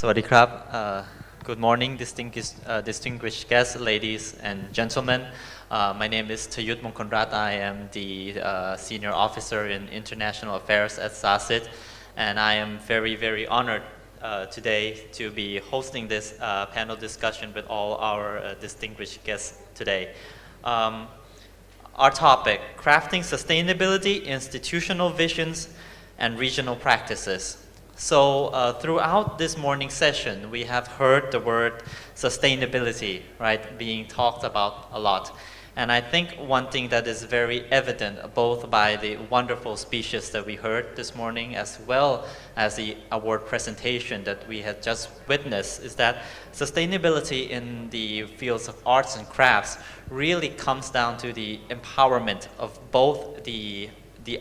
Sawadee-krab. Good morning, distinguished guests, ladies and gentlemen. My name is Tayut Mongkonrat. I am the Senior Officer in International Affairs at SACIT, and I am very, very honored today to be hosting this panel discussion with all our distinguished guests today. Our topic, crafting sustainability, institutional visions, and regional practices. So throughout this morning session, we have heard the word sustainability, right, being talked about a lot. And I think one thing that is very evident, both by the wonderful speeches that we heard this morning, as well as the award presentation that we had just witnessed, is that sustainability in the fields of arts and crafts really comes down to the empowerment of both the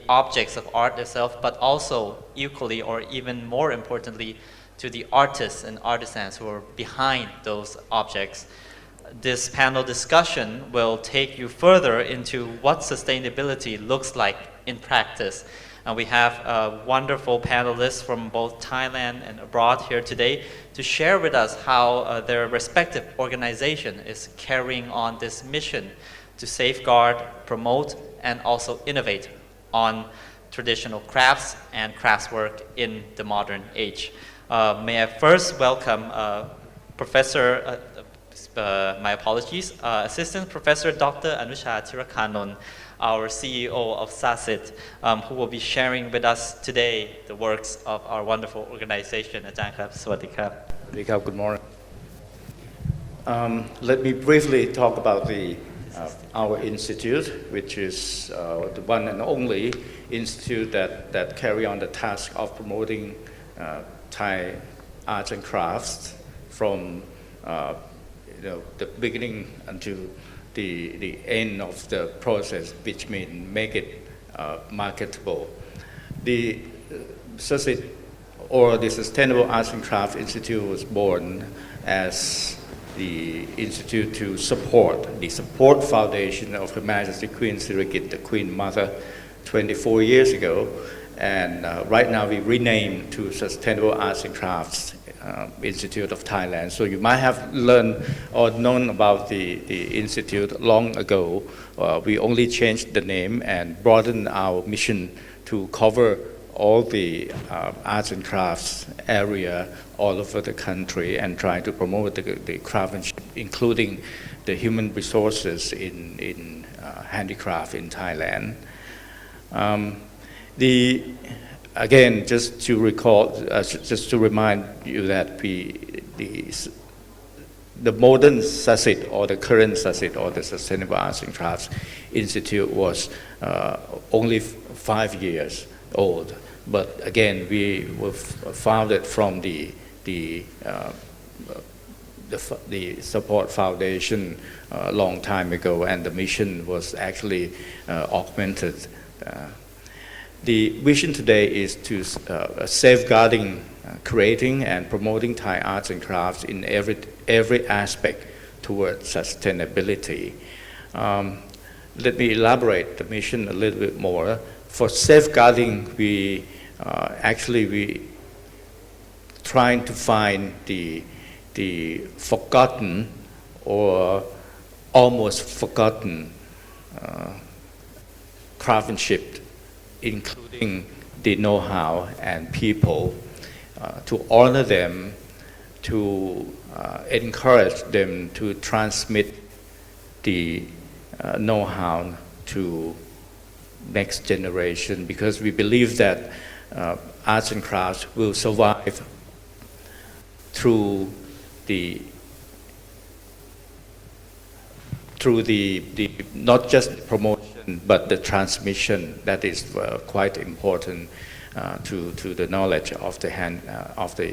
objects of art itself, but also equally or even more importantly to the artists and artisans who are behind those objects. This panel discussion will take you further into what sustainability looks like in practice. And we have wonderful panelists from both Thailand and abroad here today to share with us how their respective organization is carrying on this mission to safeguard, promote, and also innovate on traditional crafts and craftswork in the modern age. May I first welcome Professor, Assistant Professor Dr. Anusha Thirakanon, our CEO of SACIT, who will be sharing with us today the works of our wonderful organization. Sawadee-krab. Good morning. Let me briefly talk about our institute, which is the one and only institute that carry on the task of promoting Thai arts and crafts from the beginning until the end of the process, which means make it marketable. The SACIT, or the Sustainable Arts and Crafts Institute, was born as the institute to support the support foundation of Her Majesty Queen Sirikit, the Queen Mother, 24 years ago, and right now we renamed to Sustainable Arts and Crafts Institute of Thailand. So you might have learned or known about the institute long ago. We only changed the name and broadened our mission to cover all the arts and crafts area all over the country and try to promote the craftsmanship, including the human resources in handicraft in Thailand. Again, just to recall, just to remind you that the modern SACIT, or the current SACIT, or the Sustainable Arts and Crafts Institute, was only 5 years old. But again, we were founded from the support foundation a long time ago, and the mission was actually augmented. The vision today is to safeguarding, creating, and promoting Thai arts and crafts in every aspect towards sustainability. Let me elaborate the mission a little bit more. For safeguarding, we trying to find the forgotten or almost forgotten craftsmanship, including the know-how and people, to honor them, to encourage them to transmit the know-how to next generation, because we believe that arts and crafts will survive through the not just promotion but the transmission that is quite important to the knowledge of the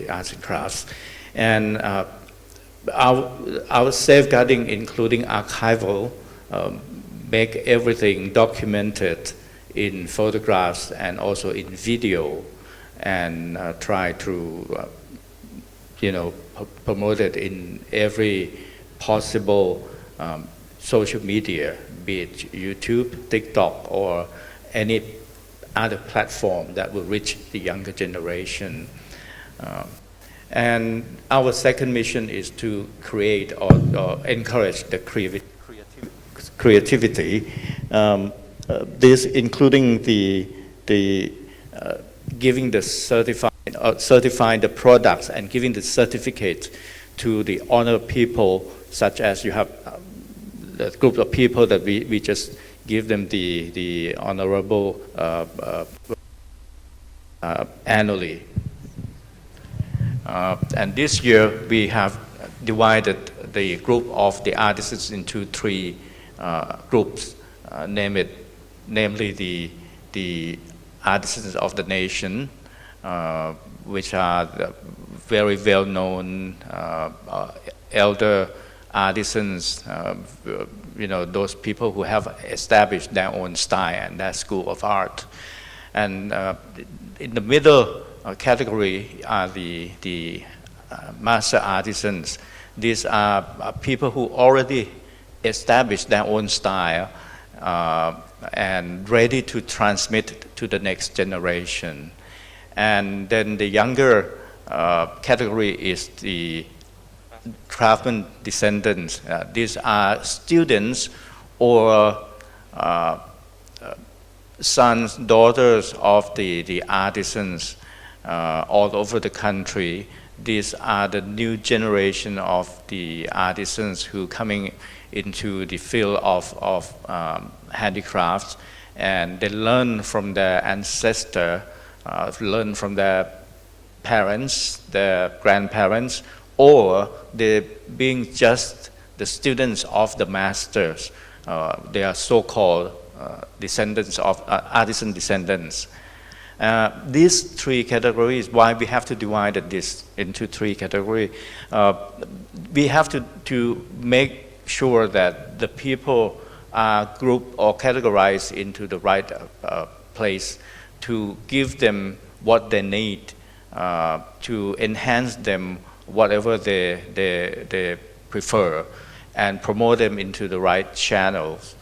arts and crafts. And our safeguarding, including archival, make everything documented in photographs and also in video, and try to promote it in every possible social media, be it YouTube, TikTok, or any other platform that will reach the younger generation. And our second mission is to create or encourage the creativity. This including the giving the certifying the products and giving the certificate to the honored people, such as you have the group of people that we just give them the honorable annually. And this year we have divided the group of the artisans into three groups, namely the artisans of the nation, which are the very well-known elder artisans, those people who have established their own style and their school of art. And in the middle category are the master artisans. These are people who already established their own style and ready to transmit to the next generation. And then the younger category is the craftsman descendants. These are students or sons, daughters of the artisans all over the country. These are the new generation of the artisans who coming into the field of handicrafts, and they learn from their ancestor, learn from their parents, their grandparents, or they being just the students of the masters. They are so-called descendants of artisan descendants. These three categories, why we have to divide this into three categories, we have to make sure that the people are grouped or categorized into the right place to give them what they need, to enhance them whatever they prefer, and promote them into the right channels.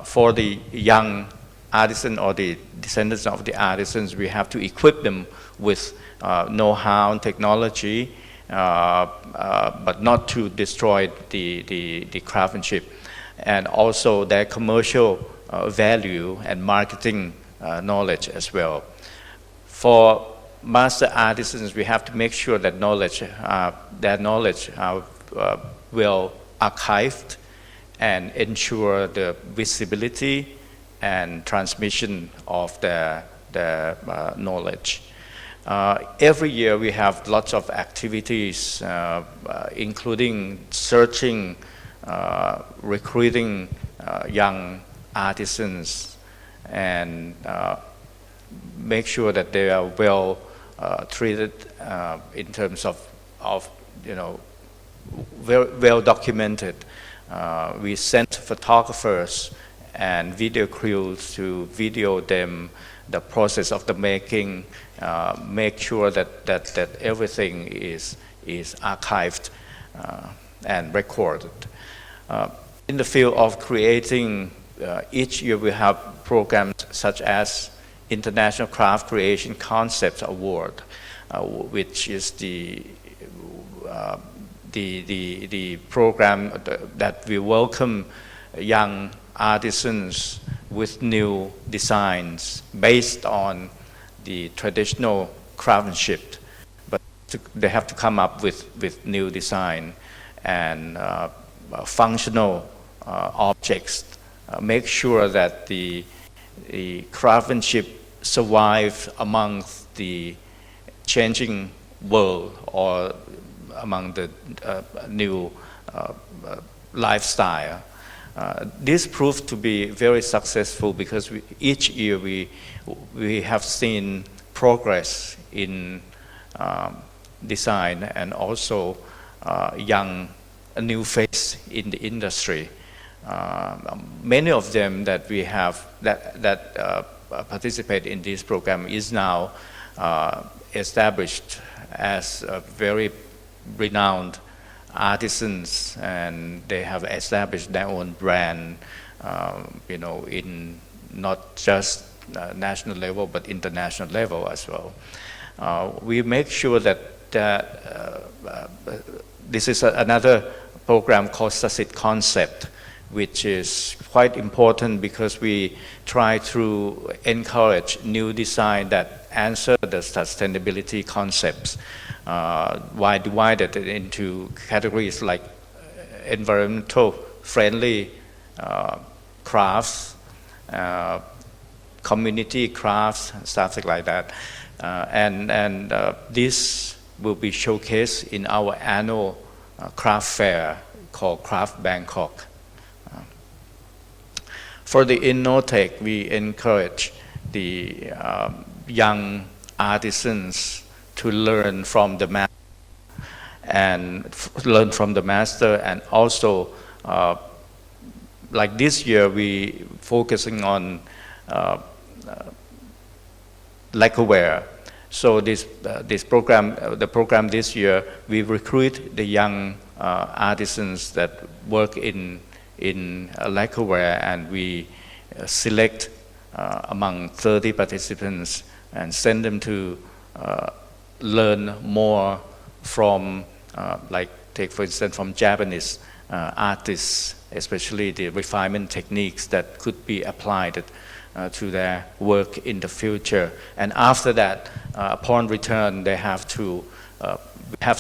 For the young artisan or the descendants of the artisans, we have to equip them with know-how and technology, but not to destroy the craftsmanship, and also their commercial value and marketing knowledge as well. For master artisans, we have to make sure that their knowledge are well archived and ensure the visibility and transmission of their knowledge. Every year we have lots of activities, including searching, recruiting young artisans, and make sure that they are well treated in terms of very well documented. We sent photographers and video crews to video them the process of the making, make sure that everything is archived and recorded. In the field of creating, each year we have programs such as International Craft Creation Concepts Award, which is the program that we welcome young artisans with new designs based on the traditional craftsmanship, but they have to come up with new design and functional objects. Make sure that the craftsmanship survives amongst the changing world or among the new lifestyle. This proved to be very successful because each year we have seen progress in design and also a new face in the industry. Many of them that we have that participate in this program is now established as very renowned artisans, and they have established their own brand, in not just national level but international level as well. We make sure that this is another program called SACIT concept, which is quite important because we try to encourage new design that answer the sustainability concepts, while divided into categories like environmental friendly crafts, community crafts, stuff like that, and this will be showcased in our annual craft fair called Craft Bangkok. For the Innotech, we encourage the young artisans to learn from the master and also like this year we focusing on lacquerware. So the program this year, we recruit the young artisans that work in lacquerware, and we select among 30 participants and send them to learn more from, like take for instance from Japanese artists, especially the refinement techniques that could be applied to their work in the future. And after that, upon return, they have to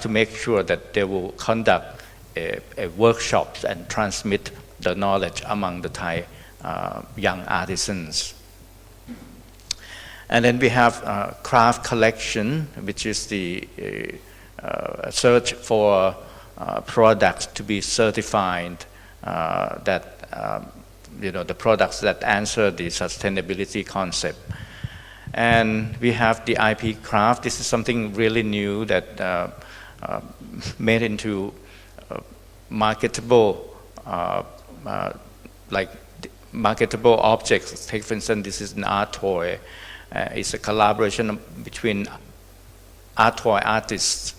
make sure that they will conduct a workshop and transmit the knowledge among the Thai young artisans. And then we have craft collection, which is the search for products to be certified that the products that answer the sustainability concept. And we have the IP craft. This is something really new that made into marketable, like marketable objects. Take for instance, this is an art toy. It's a collaboration between art toy artists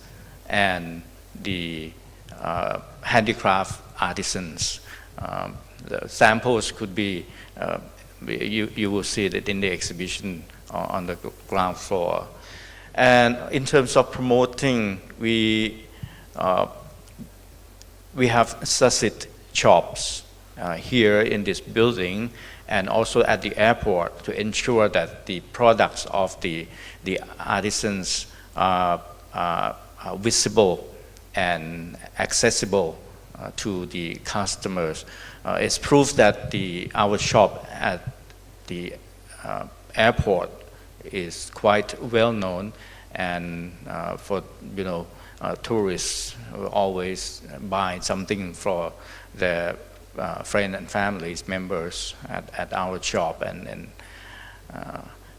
and the handicraft artisans. The samples could be, you will see it in the exhibition on the ground floor. And in terms of promoting, we have SACIT shops here in this building and also at the airport to ensure that the products of the artisans are visible and accessible to the customers. It's proof that our shop at the airport is quite well known, and for tourists who always buy something for their friends and families members at our shop,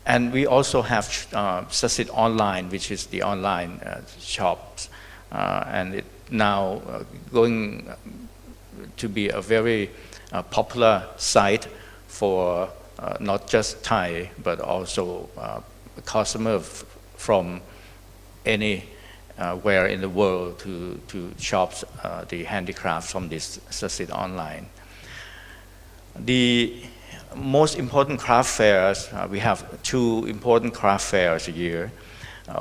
and we also have SACIT online, which is the online shops, and it now going to be a very popular site for not just Thai but also customers from anywhere in the world to shop the handicrafts from this SACIT online. The most important craft fairs, we have two important craft fairs a year.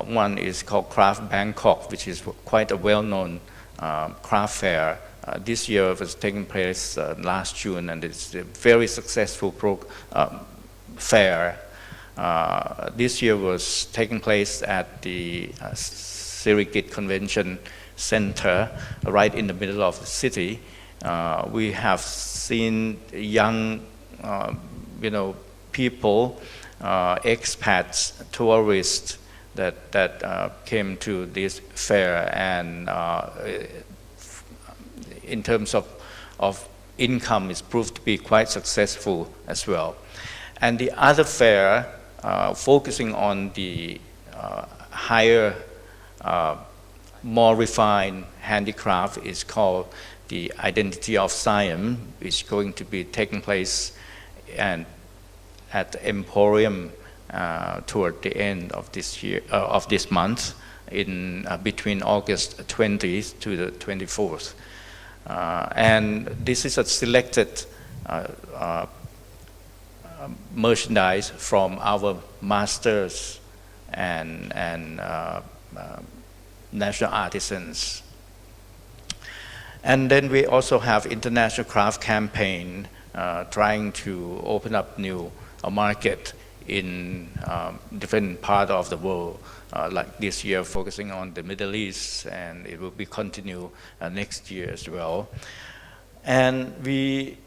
One is called Craft Bangkok, which is quite a well-known craft fair. This year was taking place last June, and it's a very successful fair. This year was taking place at the Sirikit Convention Center, right in the middle of the city. We have seen young, people, expats, tourists that came to this fair, and in terms of income, it's proved to be quite successful as well. And the other fair, focusing on the higher, more refined handicraft, is called the Identity of Siam, which is going to be taking place at Emporium toward the end of this year, of this month, in between August 20th to the 24th. And this is a selected merchandise from our masters and national artisans. And then we also have international craft campaign trying to open up new market in different part of the world. Like this year, focusing on the Middle East, and it will be continue next year as well. And we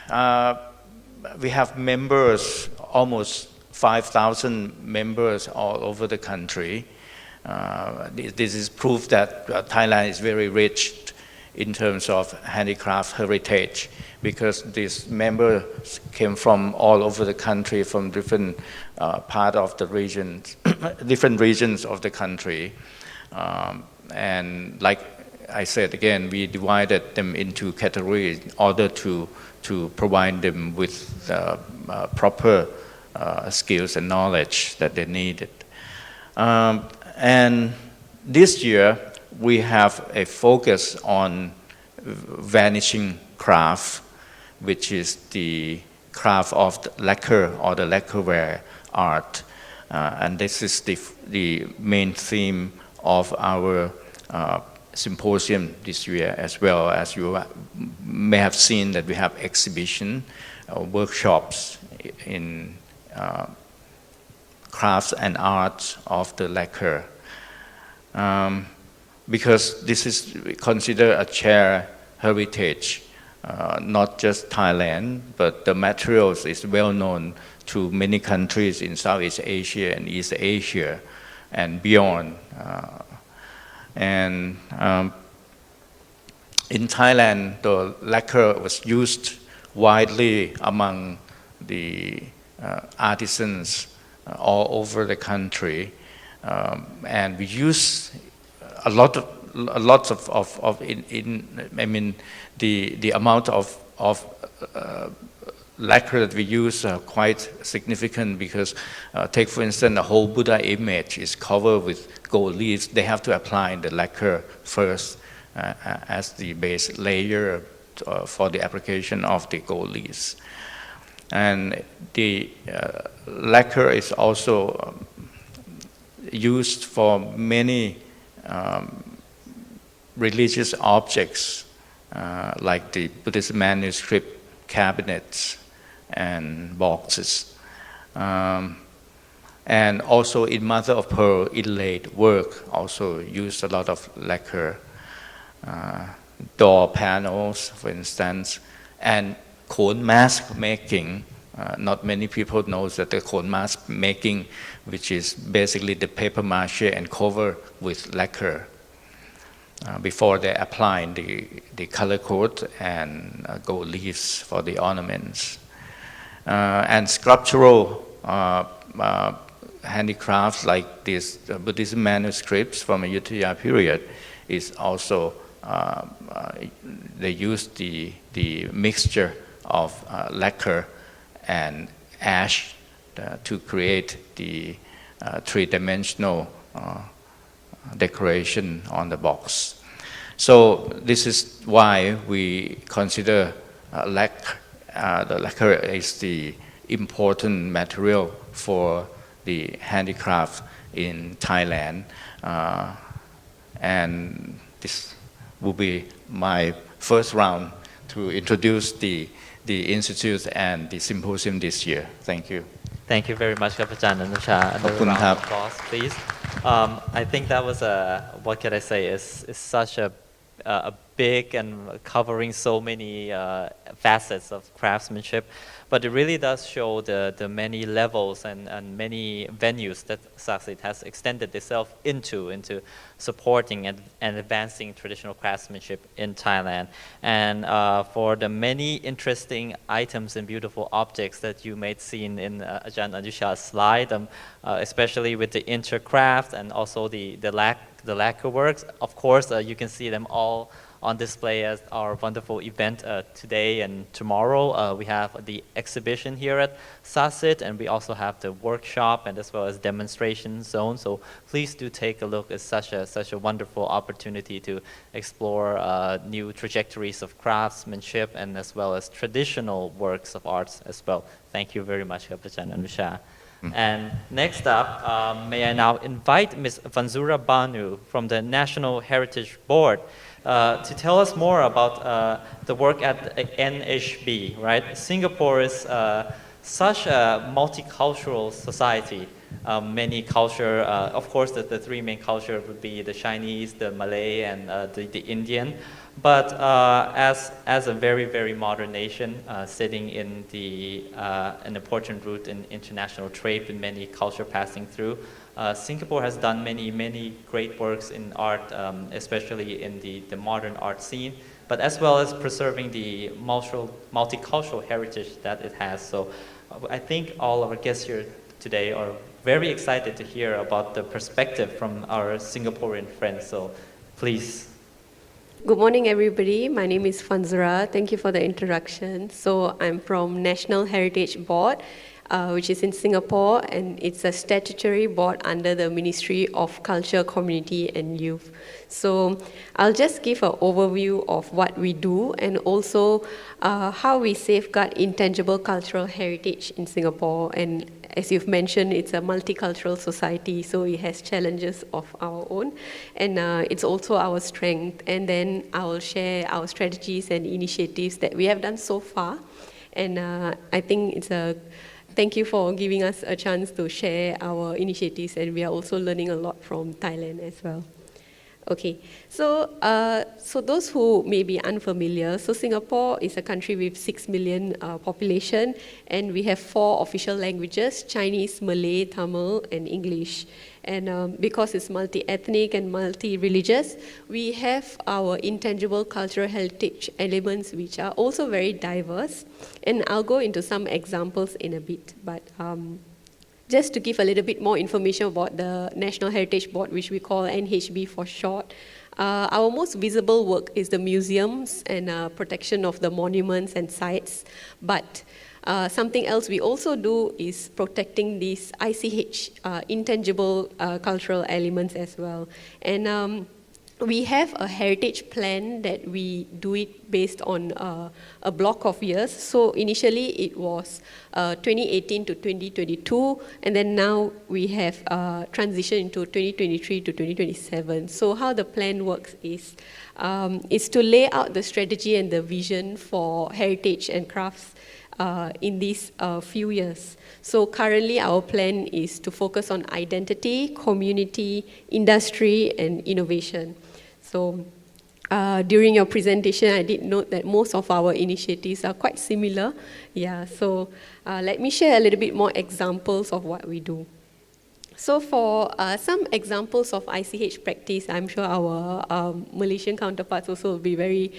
have members, almost 5,000 members all over the country. This is proof that Thailand is very rich in terms of handicraft heritage, because these members came from all over the country, from different part of the regions, different regions of the country. And like I said again, we divided them into categories in order to provide them with proper skills and knowledge that they needed. And this year, we have a focus on vanishing craft, which is the craft of the lacquer or the lacquerware art. And this is the main theme of our symposium this year, as well as you may have seen that we have exhibition, workshops in crafts and arts of the lacquer. Because this is considered a shared heritage, not just Thailand, but the materials is well known to many countries in Southeast Asia and East Asia and beyond. And in Thailand, the lacquer was used widely among the artisans all over the country, and we use a lot of I mean the amount of lacquer that we use are quite significant, because take for instance a whole Buddha image is covered with gold leaves. They have to apply the lacquer first as the base layer for the application of the gold leaves. And the lacquer is also used for many religious objects, like the Buddhist manuscript cabinets and boxes. And also in mother of pearl inlaid work also use a lot of lacquer. Door panels, for instance, and cone mask making. Not many people know that the cone mask making, which is basically the paper mache and cover with lacquer before they apply the color code and gold leaves for the ornaments. And sculptural handicrafts like these Buddhist manuscripts from Ayutthaya period is also they use the mixture of lacquer and ash to create the three-dimensional decoration on the box. So this is why we consider the lacquer is the important material for the handicraft in Thailand, and this will be my first round to introduce the institute and the symposium this year. Thank you. Thank you very much, Kapachan Anusha. Another round of applause, please. I think that was what can I say, is such a big and covering so many facets of craftsmanship, but it really does show the many levels and many venues that SACIT has extended itself into supporting and advancing traditional craftsmanship in Thailand. And for the many interesting items and beautiful objects that you may have seen in Ajahn Anusha's slide, especially with the intercraft and also the lacquer works. Of course, you can see them all on display at our wonderful event today and tomorrow. We have the exhibition here at SACIT, and we also have the workshop and as well as demonstration zone. So please do take a look. It's such a wonderful opportunity to explore new trajectories of craftsmanship and as well as traditional works of arts as well. Thank you very much, Kapachan Anusha. And next up, may I now invite Ms. Fanzura Banu from the National Heritage Board to tell us more about the work at NHB, right? Singapore is such a multicultural society. Many culture, of course, the three main culture would be the Chinese, the Malay, and the Indian. But as a very, very modern nation, sitting in an important route in international trade with many culture passing through, Singapore has done many great works in art, especially in the modern art scene, but as well as preserving the multicultural heritage that it has. So I think all our guests here today are very excited to hear about the perspective from our Singaporean friends. So please. Good morning, everybody. My name is Fanzura. Thank you for the introduction. So I'm from National Heritage Board, which is in Singapore, and it's a statutory board under the Ministry of Culture, Community and Youth. So I'll just give an overview of what we do and also how we safeguard intangible cultural heritage in Singapore. And as you've mentioned, it's a multicultural society, so it has challenges of our own, and it's also our strength. And then I will share our strategies and initiatives that we have done so far. And I think thank you for giving us a chance to share our initiatives, and we are also learning a lot from Thailand as well. Okay, so those who may be unfamiliar, so Singapore is a country with 6 million population, and we have 4 official languages: Chinese, Malay, Tamil, and English. And because it's multi-ethnic and multi-religious, we have our intangible cultural heritage elements, which are also very diverse. And I'll go into some examples in a bit, but just to give a little bit more information about the National Heritage Board, which we call NHB for short, our most visible work is the museums and protection of the monuments and sites. But something else we also do is protecting these ICH, intangible cultural elements as well. And we have a heritage plan that we do it based on a block of years. So initially it was 2018 to 2022, and then now we have transitioned into 2023 to 2027. So how the plan works is to lay out the strategy and the vision for heritage and crafts in these few years. So currently our plan is to focus on identity, community, industry, and innovation. So during your presentation, I did note that most of our initiatives are quite similar. Yeah, so let me share a little bit more examples of what we do. So for some examples of ICH practice, I'm sure our Malaysian counterparts also will be very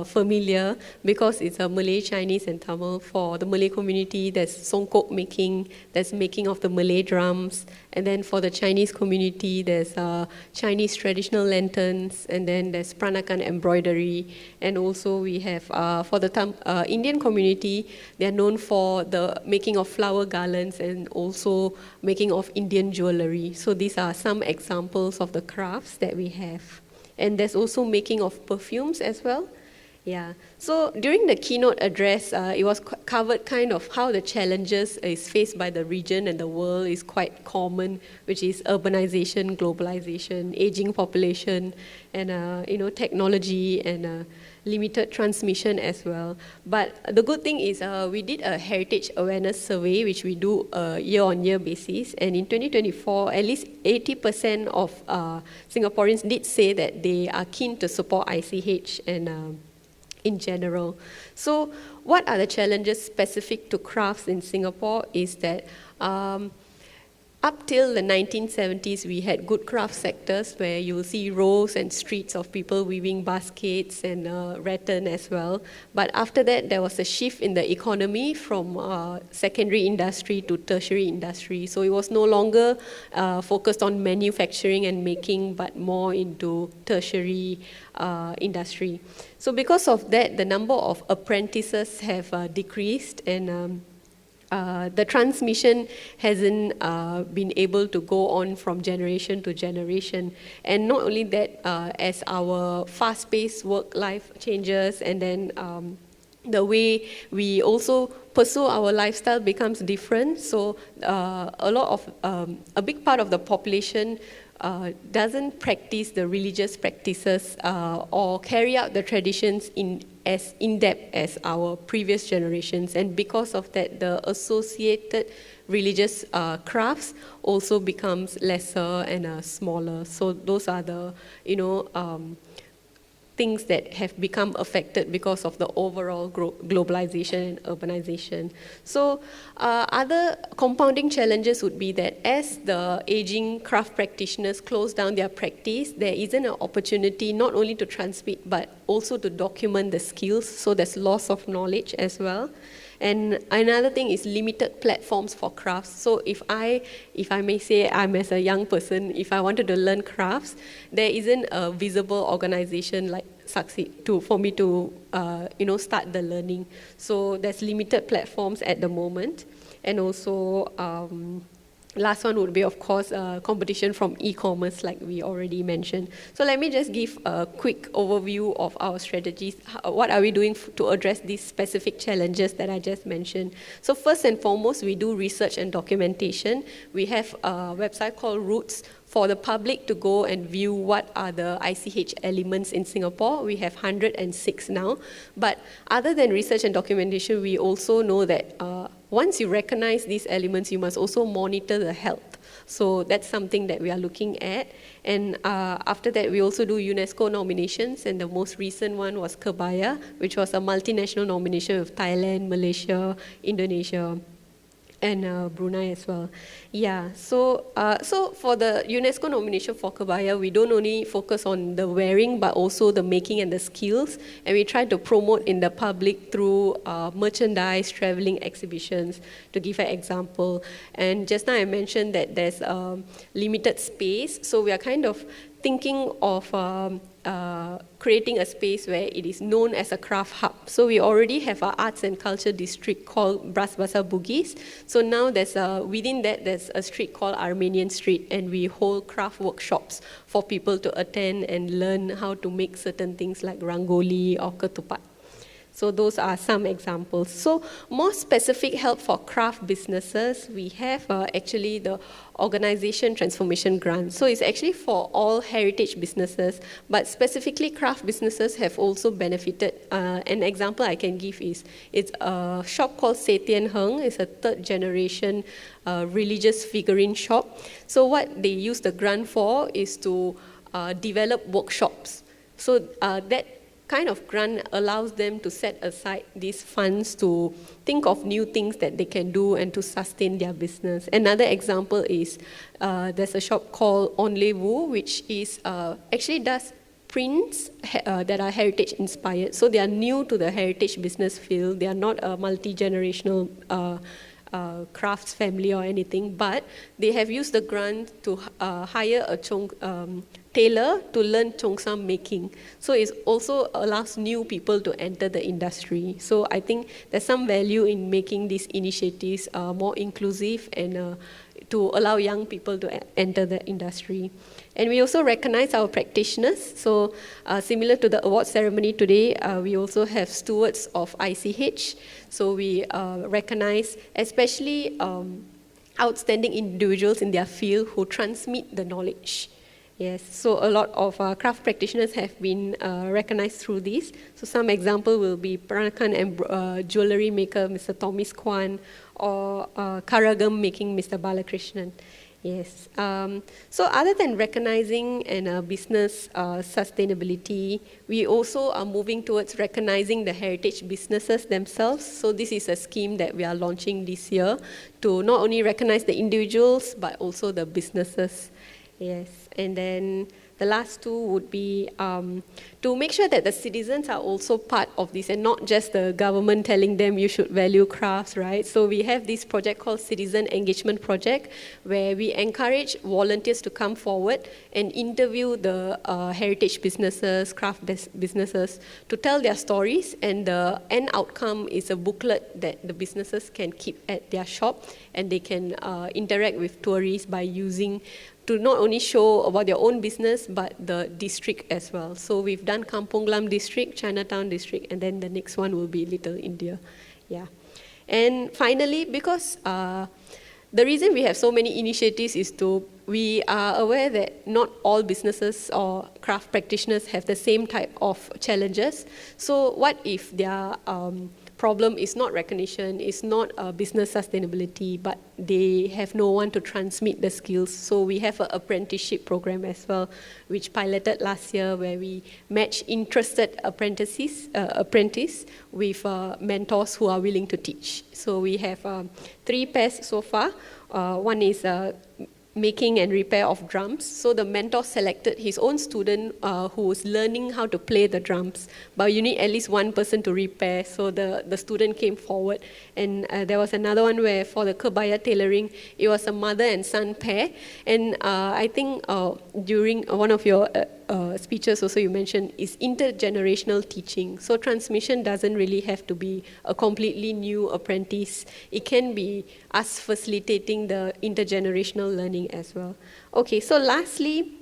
familiar, because it's a Malay, Chinese, and Tamil. For the Malay community, there's songkok making, there's making of the Malay drums, and then for the Chinese community, there's Chinese traditional lanterns, and then there's Peranakan embroidery, and also we have, for the Indian community, they're known for the making of flower garlands and also making of Indian jewelry. So these are some examples of the crafts that we have. And there's also making of perfumes as well. Yeah. So during the keynote address, it was covered kind of how the challenges is faced by the region and the world is quite common, which is urbanization, globalization, aging population, and technology and limited transmission as well. But the good thing is we did a heritage awareness survey, which we do year-on-year basis. And in 2024, at least 80% of Singaporeans did say that they are keen to support ICH and in general. So what are the challenges specific to crafts in Singapore is that up till the 1970s, we had good craft sectors where you will see rows and streets of people weaving baskets and rattan as well. But after that, there was a shift in the economy from secondary industry to tertiary industry. So it was no longer focused on manufacturing and making, but more into tertiary industry. So because of that, the number of apprentices have decreased, and the transmission hasn't been able to go on from generation to generation. And not only that, as our fast-paced work life changes, and then the way we also pursue our lifestyle becomes different. So a big part of the population doesn't practice the religious practices or carry out the traditions as in-depth as our previous generations. And because of that, the associated religious crafts also becomes lesser and smaller. So those are the, things that have become affected because of the overall globalization and urbanization. So other compounding challenges would be that as the aging craft practitioners close down their practice, there isn't an opportunity not only to transmit but also to document the skills, so there's loss of knowledge as well. And another thing is limited platforms for crafts. So if I may say, I'm as a young person, if I wanted to learn crafts, there isn't a visible organization like SACIT for me to start the learning. So there's limited platforms at the moment. And also, last one would be, of course, competition from e-commerce, like we already mentioned. So let me just give a quick overview of our strategies. What are we doing to address these specific challenges that I just mentioned? So first and foremost, we do research and documentation. We have a website called Roots for the public to go and view what are the ICH elements in Singapore. We have 106 now. But other than research and documentation, we also know that once you recognize these elements, you must also monitor the health. So that's something that we are looking at. And after that, we also do UNESCO nominations. And the most recent one was Kebaya, which was a multinational nomination of Thailand, Malaysia, Indonesia, and Brunei as well. Yeah, so for the UNESCO nomination for Kebaya, we don't only focus on the wearing, but also the making and the skills. And we try to promote in the public through merchandise, traveling exhibitions, to give an example. And just now I mentioned that there's limited space. So we are kind of thinking of creating a space where it is known as a craft hub. So we already have our arts and culture district called Bras Basah Bugis. So now there's within that there's a street called Armenian Street, and we hold craft workshops for people to attend and learn how to make certain things like rangoli or ketupat. So those are some examples. So more specific help for craft businesses, we have actually the Organization Transformation Grant. So it's actually for all heritage businesses, but specifically craft businesses have also benefited. An example I can give is, it's a shop called Setian Heng. It's a third generation religious figurine shop. So what they use the grant for is to develop workshops. So that kind of grant allows them to set aside these funds to think of new things that they can do and to sustain their business. Another example is there's a shop called Only Wu, which is actually does prints that are heritage inspired. So they are new to the heritage business field. They are not a multi-generational crafts family or anything, but they have used the grant to hire a tailor to learn cheongsam making. So it also allows new people to enter the industry. So I think there's some value in making these initiatives more inclusive and to allow young people to enter the industry. And we also recognize our practitioners. So similar to the award ceremony today, we also have stewards of ICH. So we recognize especially outstanding individuals in their field who transmit the knowledge. Yes, so a lot of craft practitioners have been recognized through this. So some example will be Peranakan and jewelry maker Mr. Thomas Kwan, or Karagam making Mr. Balakrishnan. Yes. So other than recognizing and business sustainability, we also are moving towards recognizing the heritage businesses themselves. So this is a scheme that we are launching this year to not only recognize the individuals, but also the businesses. Yes, and then the last two would be to make sure that the citizens are also part of this and not just the government telling them you should value crafts, right? So we have this project called Citizen Engagement Project, where we encourage volunteers to come forward and interview the heritage businesses, craft businesses, to tell their stories, and the end outcome is a booklet that the businesses can keep at their shop, and they can interact with tourists by using to not only show about their own business, but the district as well. So we've done Kampong Glam district, Chinatown district, and then the next one will be Little India. Yeah. And finally, because the reason we have so many initiatives is we are aware that not all businesses or craft practitioners have the same type of challenges. So what if their problem is not recognition, is not business sustainability, but they have no one to transmit the skills? So we have an apprenticeship program as well, which piloted last year, where we match interested apprentice with mentors who are willing to teach. So we have 3 pairs so far. One is making and repair of drums. So the mentor selected his own student who was learning how to play the drums, but you need at least one person to repair. So the student came forward. And there was another one where for the kebaya tailoring, it was a mother and son pair. And I think during one of your speeches also you mentioned is intergenerational teaching. So transmission doesn't really have to be a completely new apprentice. It can be us facilitating the intergenerational learning as well. Okay, so lastly,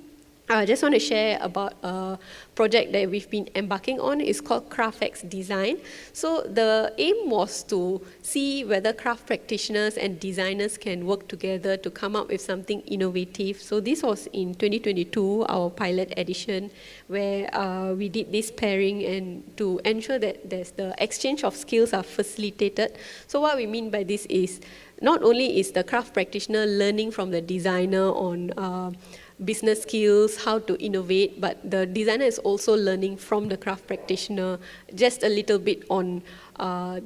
I just want to share about a project that we've been embarking on. It's called CraftX Design. So the aim was to see whether craft practitioners and designers can work together to come up with something innovative. So this was in 2022, our pilot edition, where we did this pairing and to ensure that there's the exchange of skills are facilitated. So what we mean by this is not only is the craft practitioner learning from the designer on business skills, how to innovate, but the designer is also learning from the craft practitioner just a little bit on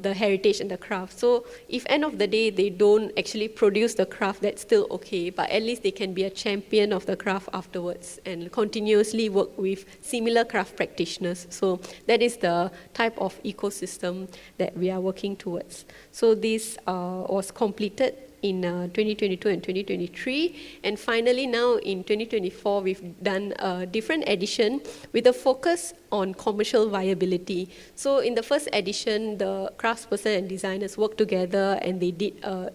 the heritage and the craft. So if end of the day they don't actually produce the craft, that's still okay, but at least they can be a champion of the craft afterwards and continuously work with similar craft practitioners. So that is the type of ecosystem that we are working towards. So this was completed in 2022 and 2023. And finally now in 2024, we've done a different edition with a focus on commercial viability. So in the first edition, the craftsperson and designers worked together and they did a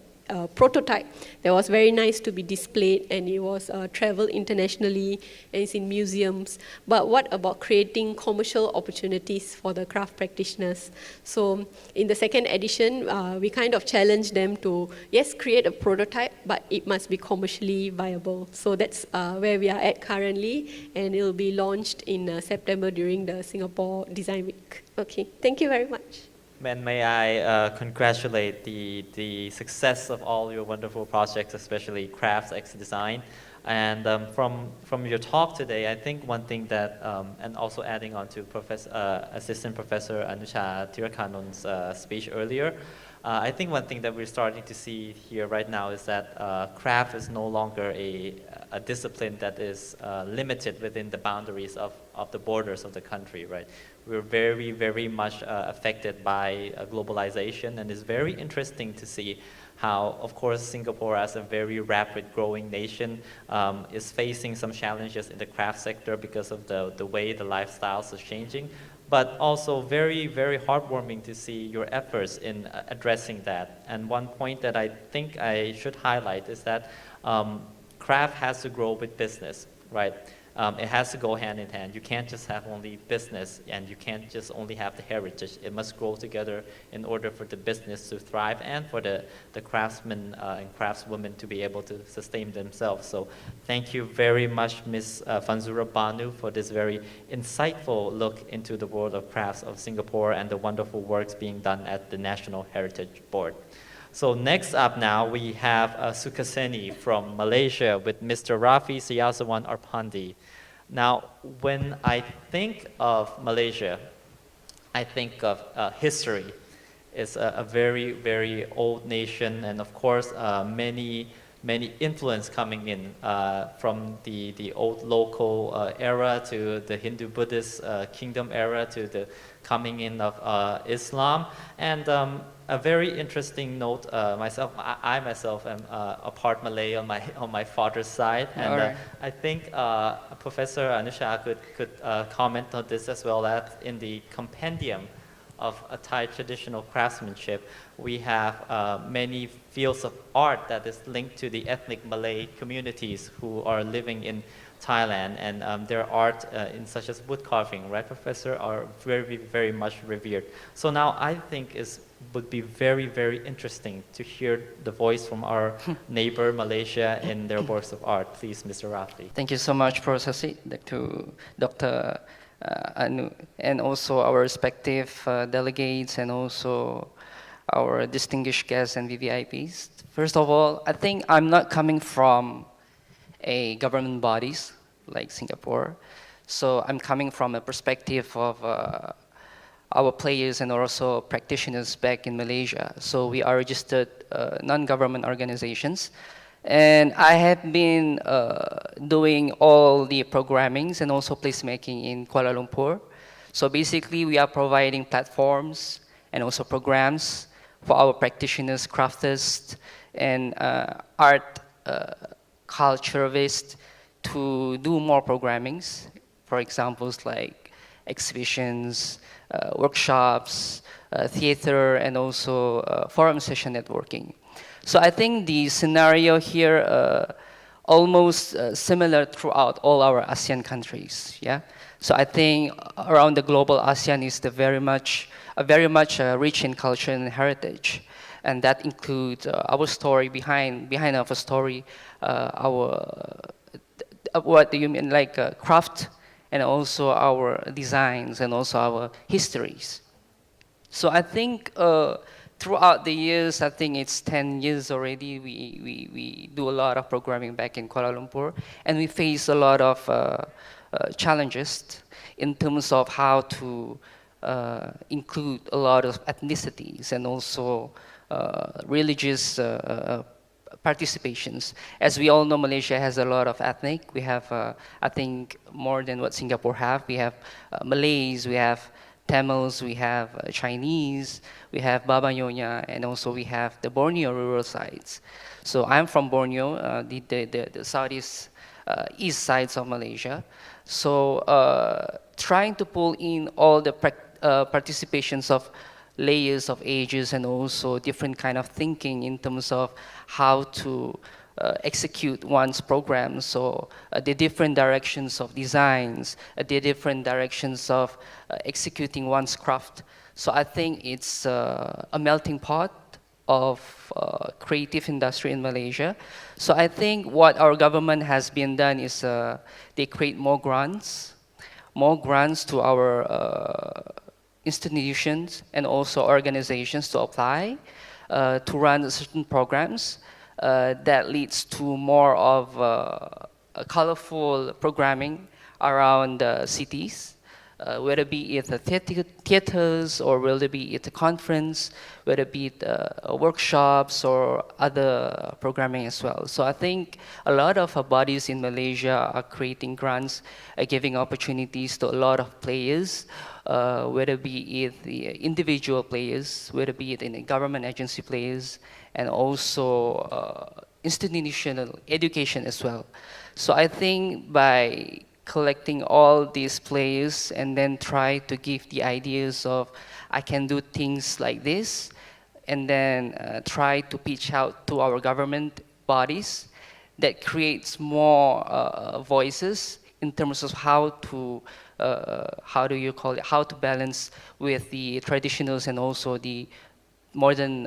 prototype that was very nice to be displayed, and it was traveled internationally and it's in museums. But what about creating commercial opportunities for the craft practitioners? So in the second edition, we kind of challenged them to, yes, create a prototype, but it must be commercially viable. So that's where we are at currently, and it will be launched in September during the Singapore Design Week. Okay, thank you very much. And may I congratulate the success of all your wonderful projects, especially CraftX Design. And from your talk today, I think one thing that, and also adding on to Assistant Professor Anusha Tirakanon's speech earlier, I think one thing that we're starting to see here right now is that craft is no longer a discipline that is limited within the boundaries of the borders of the country, right? We're very, very much affected by globalization, and it's very interesting to see how, of course, Singapore as a very rapid growing nation is facing some challenges in the craft sector because of the way the lifestyles are changing, but also very, very heartwarming to see your efforts in addressing that. And one point that I think I should highlight is that craft has to grow with business, right? It has to go hand in hand. You can't just have only business, and you can't just only have the heritage. It must grow together in order for the business to thrive and for the craftsmen and craftswomen to be able to sustain themselves. So thank you very much, Ms. Fanzura Banu, for this very insightful look into the world of crafts of Singapore and the wonderful works being done at the National Heritage Board. So next up now, we have Sukaseni from Malaysia with Mr. Rafi Siyasawan Arpandi. Now, when I think of Malaysia, I think of history. It's a very, very old nation, and of course, many influence coming in from the old local era to the Hindu-Buddhist kingdom era to the coming in of Islam. And a very interesting note, I myself am a part Malay on my father's side, and right. I think Professor Anusha could comment on this as well, as in the compendium of a Thai traditional craftsmanship. We have many fields of art that is linked to the ethnic Malay communities who are living in Thailand, and their art in such as wood carving, right, Professor, are very, very much revered. So now I think would be very, very interesting to hear the voice from our neighbor Malaysia in their works of art. Please, Mr. Rafi. Thank you so much, Professor SACIT, to Dr. Anu, and also our respective delegates and also our distinguished guests and VVIPs. First of all, I think I'm not coming from a government bodies like Singapore. So I'm coming from a perspective of our players and also practitioners back in Malaysia. So we are registered non-government organizations. And I have been doing all the programmings and also placemaking in Kuala Lumpur. So basically we are providing platforms and also programs for our practitioners, crafters, and art culturalists to do more programmings. For examples like exhibitions, workshops, theater, and also forum session networking. So I think the scenario here almost similar throughout all our ASEAN countries. Yeah. So I think around the global ASEAN is very much rich in culture and heritage, and that includes our story behind our story, what do you mean like craft, and also our designs and also our histories. So I think throughout the years, I think it's 10 years already, we do a lot of programming back in Kuala Lumpur, and we face a lot of challenges in terms of how to include a lot of ethnicities and also religious participations. As we all know, Malaysia has a lot of ethnic. We have, I think, more than what Singapore have. We have Malays, we have Tamils, we have Chinese, we have Baba Nyonya, and also we have the Borneo rural sides. So I'm from Borneo, the southeast east sides of Malaysia. So trying to pull in all the participations of layers of ages and also different kind of thinking in terms of how to execute one's program. So the different directions of designs, the different directions of executing one's craft. So I think it's a melting pot of creative industry in Malaysia. So I think what our government has been done is they create more grants to our institutions and also organizations to apply to run certain programs that leads to more of a colorful programming around cities, whether be it theaters or whether be it a conference, whether be it workshops or other programming as well. So I think a lot of bodies in Malaysia are creating grants, giving opportunities to a lot of players, whether be it the individual players, whether be it in the government agency players, and also institutional education as well. So I think by collecting all these players and then try to give the ideas of I can do things like this, and then try to pitch out to our government bodies, that creates more voices in terms of how to balance with the traditionals and also the modern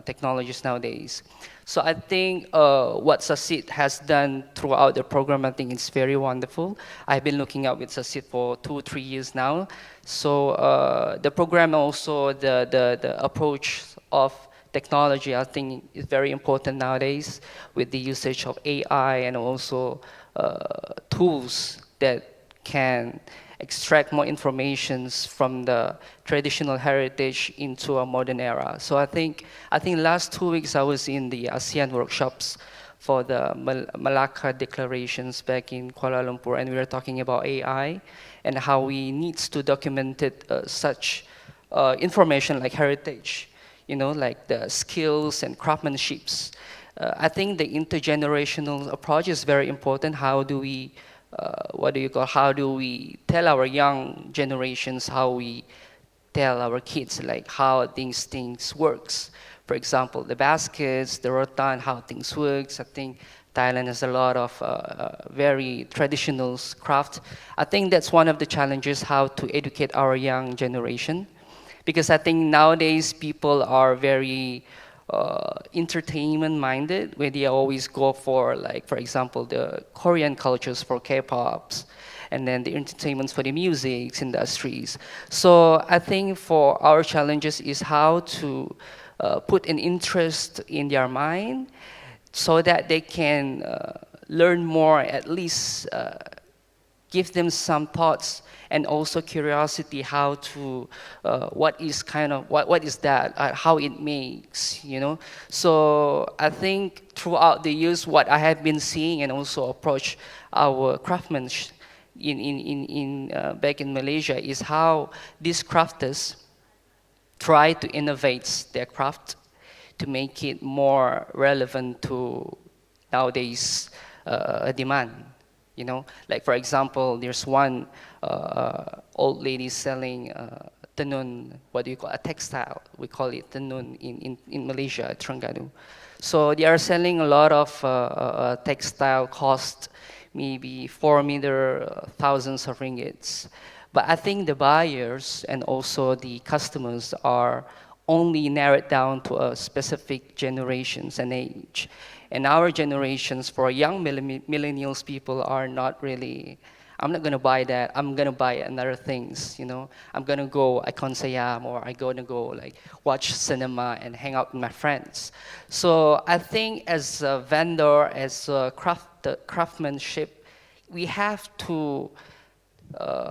technologies nowadays. So I think what SACIT has done throughout the program, I think it's very wonderful. I've been looking up with SACIT for 2-3 years now. So the program, also the approach of technology, I think is very important nowadays with the usage of AI and also tools that can extract more information from the traditional heritage into a modern era. So I think last 2 weeks I was in the ASEAN workshops for the Malacca declarations back in Kuala Lumpur, and we were talking about AI and how we need to document it, such information like heritage, like the skills and craftsmanships. I think the intergenerational approach is very important. How do we how do we tell our young generations how we tell our kids like how these things works. For example, the baskets, the rotan, how things works. I think Thailand has a lot of very traditional craft. I think that's one of the challenges, how to educate our young generation. Because I think nowadays people are very entertainment minded, where they always go for, like, for example, the Korean cultures for K-pops, and then the entertainments for the music industries. So I think for our challenges is how to put an interest in their mind so that they can learn more, at least give them some thoughts and also curiosity how to what is that, how it makes, you know. So I think throughout the years what I have been seeing and also approach our craftsmanship in back in Malaysia is how these crafters try to innovate their craft to make it more relevant to nowadays demand. You know, like for example, there's one old lady selling tenun, what do you call a textile? We call it tenun in Malaysia, Terengganu. So they are selling a lot of textile cost, maybe 4 meter, thousands of ringgits. But I think the buyers and also the customers are only narrowed down to a specific generations and age. And our generations, for young millennials, people are not really, I'm not gonna buy that, I'm gonna buy another things, you know. I'm gonna go Icon Siam, or I'm gonna go like watch cinema and hang out with my friends. So I think as a vendor, as a craftsmanship, we have to,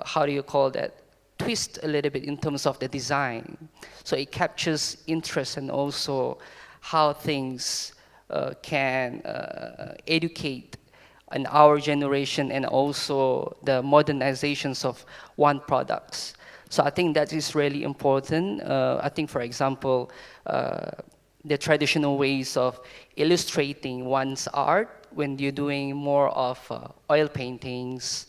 how do you call that, twist a little bit in terms of the design. So it captures interest and also how things can educate in our generation and also the modernizations of one products. So I think that is really important. I think, for example, the traditional ways of illustrating one's art when you're doing more of oil paintings,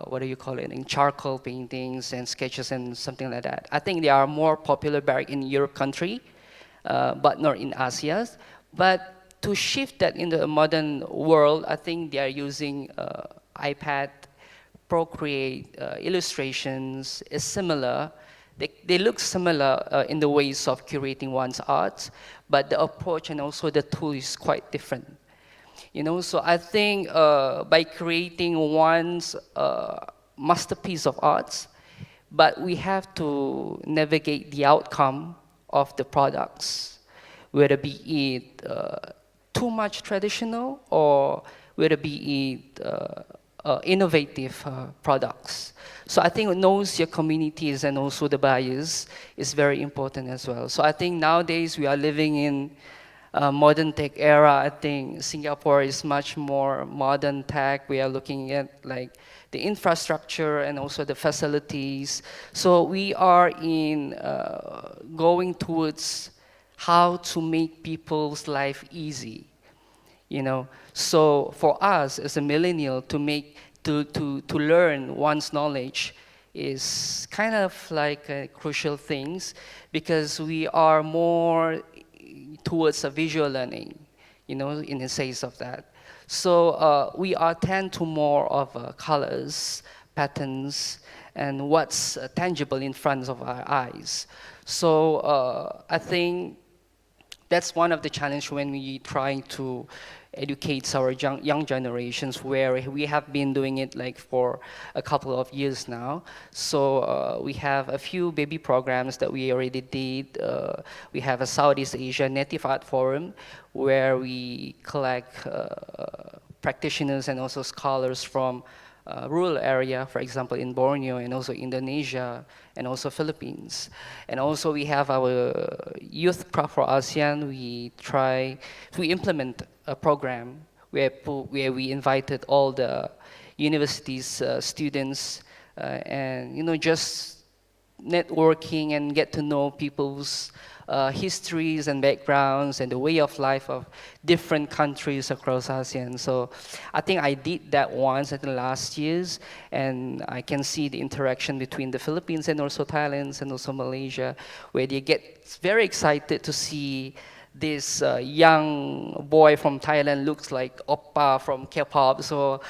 what do you call it, in charcoal paintings and sketches and something like that. I think they are more popular back in Europe country, but not in Asia. But to shift that in the modern world, I think they are using iPad, Procreate, illustrations is similar. They look similar in the ways of curating one's art, but the approach and also the tool is quite different. You know, so I think by creating one's masterpiece of arts, but we have to navigate the outcome of the products, whether be it too much traditional or whether be it innovative products. So I think knows your communities and also the buyers is very important as well. So I think nowadays we are living in modern tech era. I think Singapore is much more modern tech. We are looking at like the infrastructure and also the facilities. So we are in going towards how to make people's life easy, you know. So for us as a millennial to learn one's knowledge is kind of like crucial things, because we are more towards a visual learning, you know, in the sense of that. So we are tend to more of colors, patterns, and what's tangible in front of our eyes. So I think that's one of the challenges when we try to educate our young generations, where we have been doing it like for a couple of years now. So we have a few baby programs that we already did. We have a Southeast Asia Native Art Forum, where we collect practitioners and also scholars from rural area, for example, in Borneo and also Indonesia and also Philippines. And also we have our Youth Craft for ASEAN. We implement a program where we invited all the universities students and, you know, just networking and get to know people's histories and backgrounds and the way of life of different countries across ASEAN. So I think I did that once in the last years, and I can see the interaction between the Philippines and also Thailand and also Malaysia, where they get very excited to see this young boy from Thailand looks like oppa from K-pop. So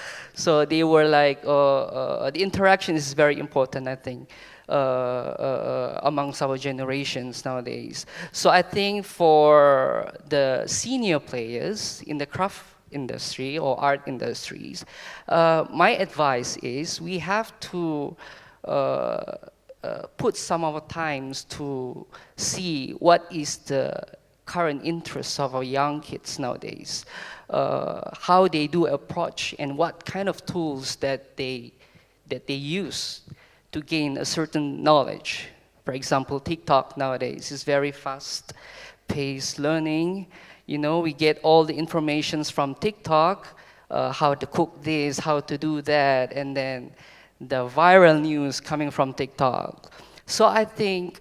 they were like, the interaction is very important, I think. Amongst our generations nowadays. So I think for the senior players in the craft industry or art industries, my advice is we have to put some of our times to see what is the current interests of our young kids nowadays, how they do approach and what kind of tools that they use to gain a certain knowledge. For example, TikTok nowadays is very fast-paced learning. You know, we get all the informations from TikTok, how to cook this, how to do that, and then the viral news coming from TikTok. So I think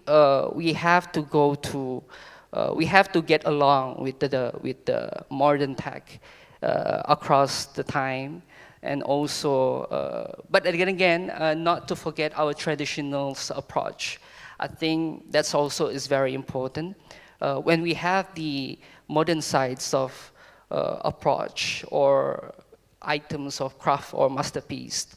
we have to go to, we have to get along with the modern tech across the time. And also, but again, not to forget our traditional approach. I think that's also is very important. When we have the modern sides of approach or items of craft or masterpiece,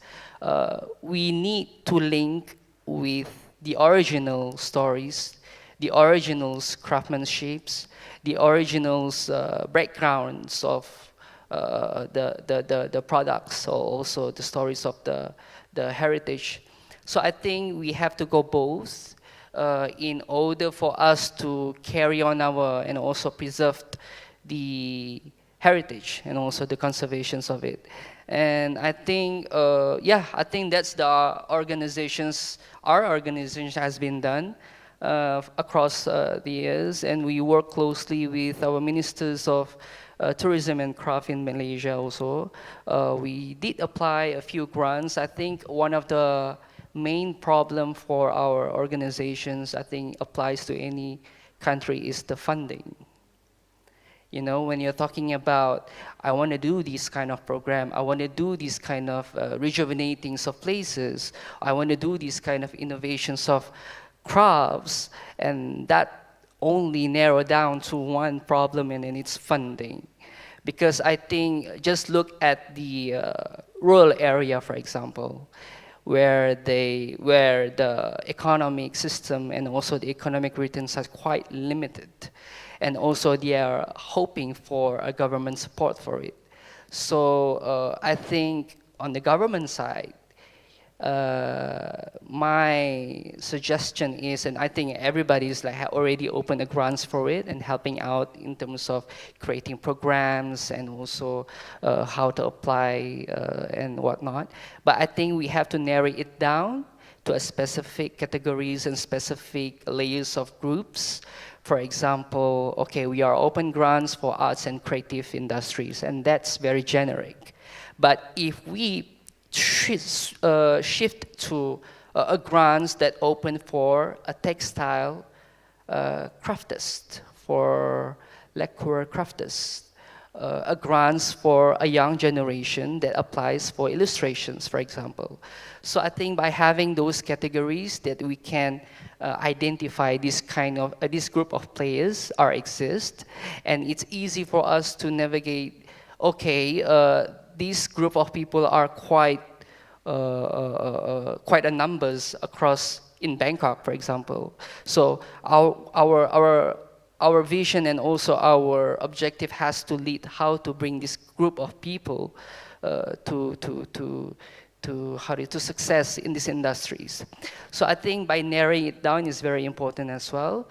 we need to link with the original stories, the originals craftsmanships, the originals backgrounds of the products, or also the stories of the heritage. So I think we have to go both in order for us to carry on our and also preserve the heritage and also the conservations of it. And I think, I think that's the organizations, our organization has been done across the years, and we work closely with our ministers of tourism and craft in Malaysia also. We did apply a few grants. I think one of the main problem for our organizations, I think applies to any country, is the funding. You know, when you're talking about, I want to do this kind of program, I want to do this kind of rejuvenating of places, I want to do this kind of innovations of crafts, and that only narrow down to one problem, and then it's funding. Because I think, just look at the rural area, for example, where the economic system and also the economic returns are quite limited. And also they are hoping for a government support for it. So I think on the government side, my suggestion is, and I think everybody's like already opened the grants for it and helping out in terms of creating programs and also how to apply and whatnot. But I think we have to narrow it down to a specific categories and specific layers of groups. For example, okay, we are open grants for arts and creative industries, and that's very generic. But if we shift to a grants that open for a textile craftist, for lacquer craftist, a grants for a young generation that applies for illustrations, for example. So I think by having those categories that we can identify this kind of, this group of players exist, and it's easy for us to navigate, okay, this group of people are quite a numbers across in Bangkok, for example. So our vision and also our objective has to lead how to bring this group of people to success in these industries. So I think by narrowing it down is very important as well,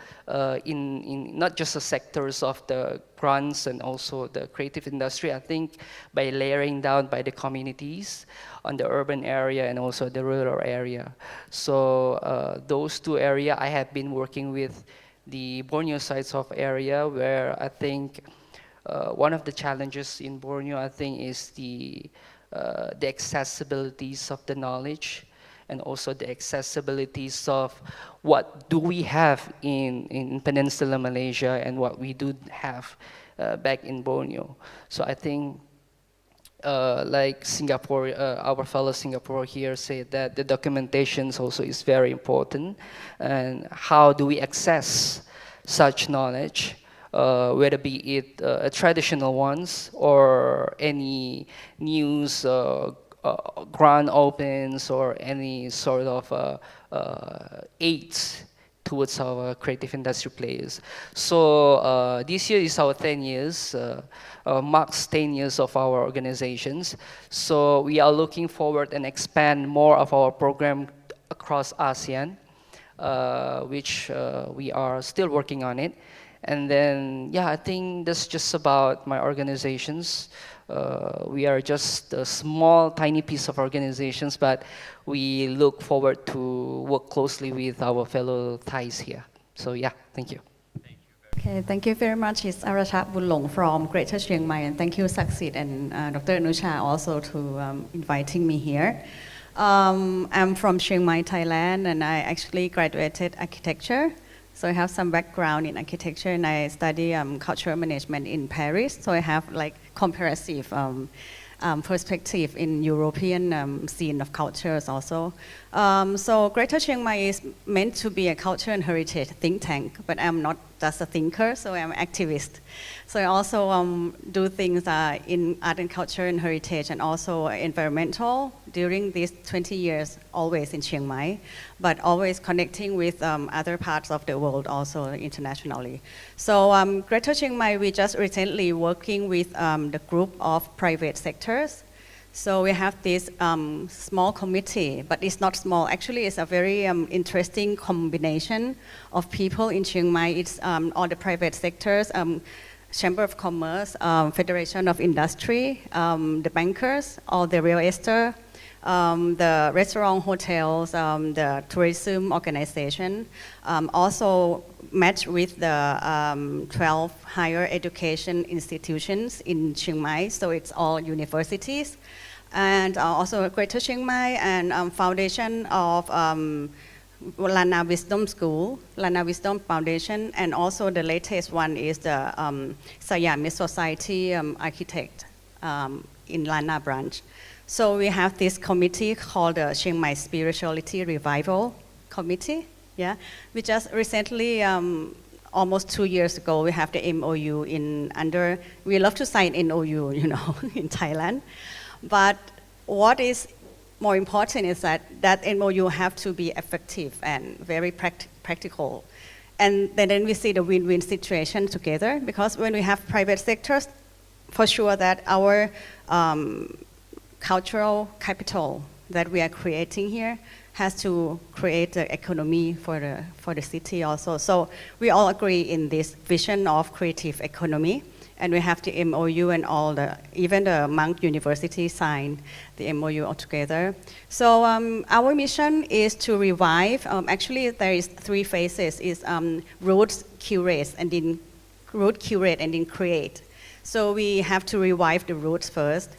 in not just the sectors of the grants and also the creative industry. I think by layering down by the communities on the urban area and also the rural area. So those two areas I have been working with the Borneo sides of area, where I think one of the challenges in Borneo, I think, is the accessibilities of the knowledge and also the accessibilities of what do we have in Peninsula Malaysia and what we do have back in Borneo. So I think like Singapore, our fellow Singapore here said that the documentations also is very important, and how do we access such knowledge, whether be it traditional ones or any news grand opens or any sort of aids towards our creative industry players. So this year is our 10 years, marks 10 years of our organizations. So we are looking forward and expand more of our program across ASEAN, which we are still working on it. And then, yeah, I think that's just about my organizations. We are just a small, tiny piece of organizations, but we look forward to work closely with our fellow Thais here. So yeah, thank you. Okay, thank you very much. It's Arashat Bunlong from Greater Chiang Mai, and thank you, SACIT and Dr. Anusha also to inviting me here. I'm from Chiang Mai, Thailand, and I actually graduated architecture. So I have some background in architecture, and I study cultural management in Paris. So I have like comparative perspective in European scene of cultures also. So Greater Chiang Mai is meant to be a culture and heritage think tank, but I'm not just a thinker, so I'm an activist. So I also do things in art and culture and heritage, and also environmental during these 20 years, always in Chiang Mai, but always connecting with other parts of the world also internationally. So Greater Chiang Mai, we just recently working with the group of private sectors. So we have this small committee, but it's not small. Actually, it's a very interesting combination of people in Chiang Mai. It's all the private sectors, Chamber of Commerce, Federation of Industry, the bankers, all the real estate, the restaurant, hotels, the tourism organization, also match with the 12 higher education institutions in Chiang Mai, so it's all universities. And also Greater Chiang Mai and foundation of Lana Wisdom School, Lana Wisdom Foundation, and also the latest one is the Siamese Society Architect in Lana branch. So we have this committee called the Chiang Mai Spirituality Revival Committee. Yeah, we just recently, almost 2 years ago, we have the MOU we love to sign MOU, in Thailand. But what is more important is that MOU have to be effective and very practical. And then we see the win-win situation together, because when we have private sectors, for sure that our cultural capital that we are creating here has to create the economy for the city also. So we all agree in this vision of creative economy, and we have the MOU and even the Monk University signed the MOU altogether. So our mission is to revive. Actually, there is 3 phases: is roots, curate, and then create. So we have to revive the roots first.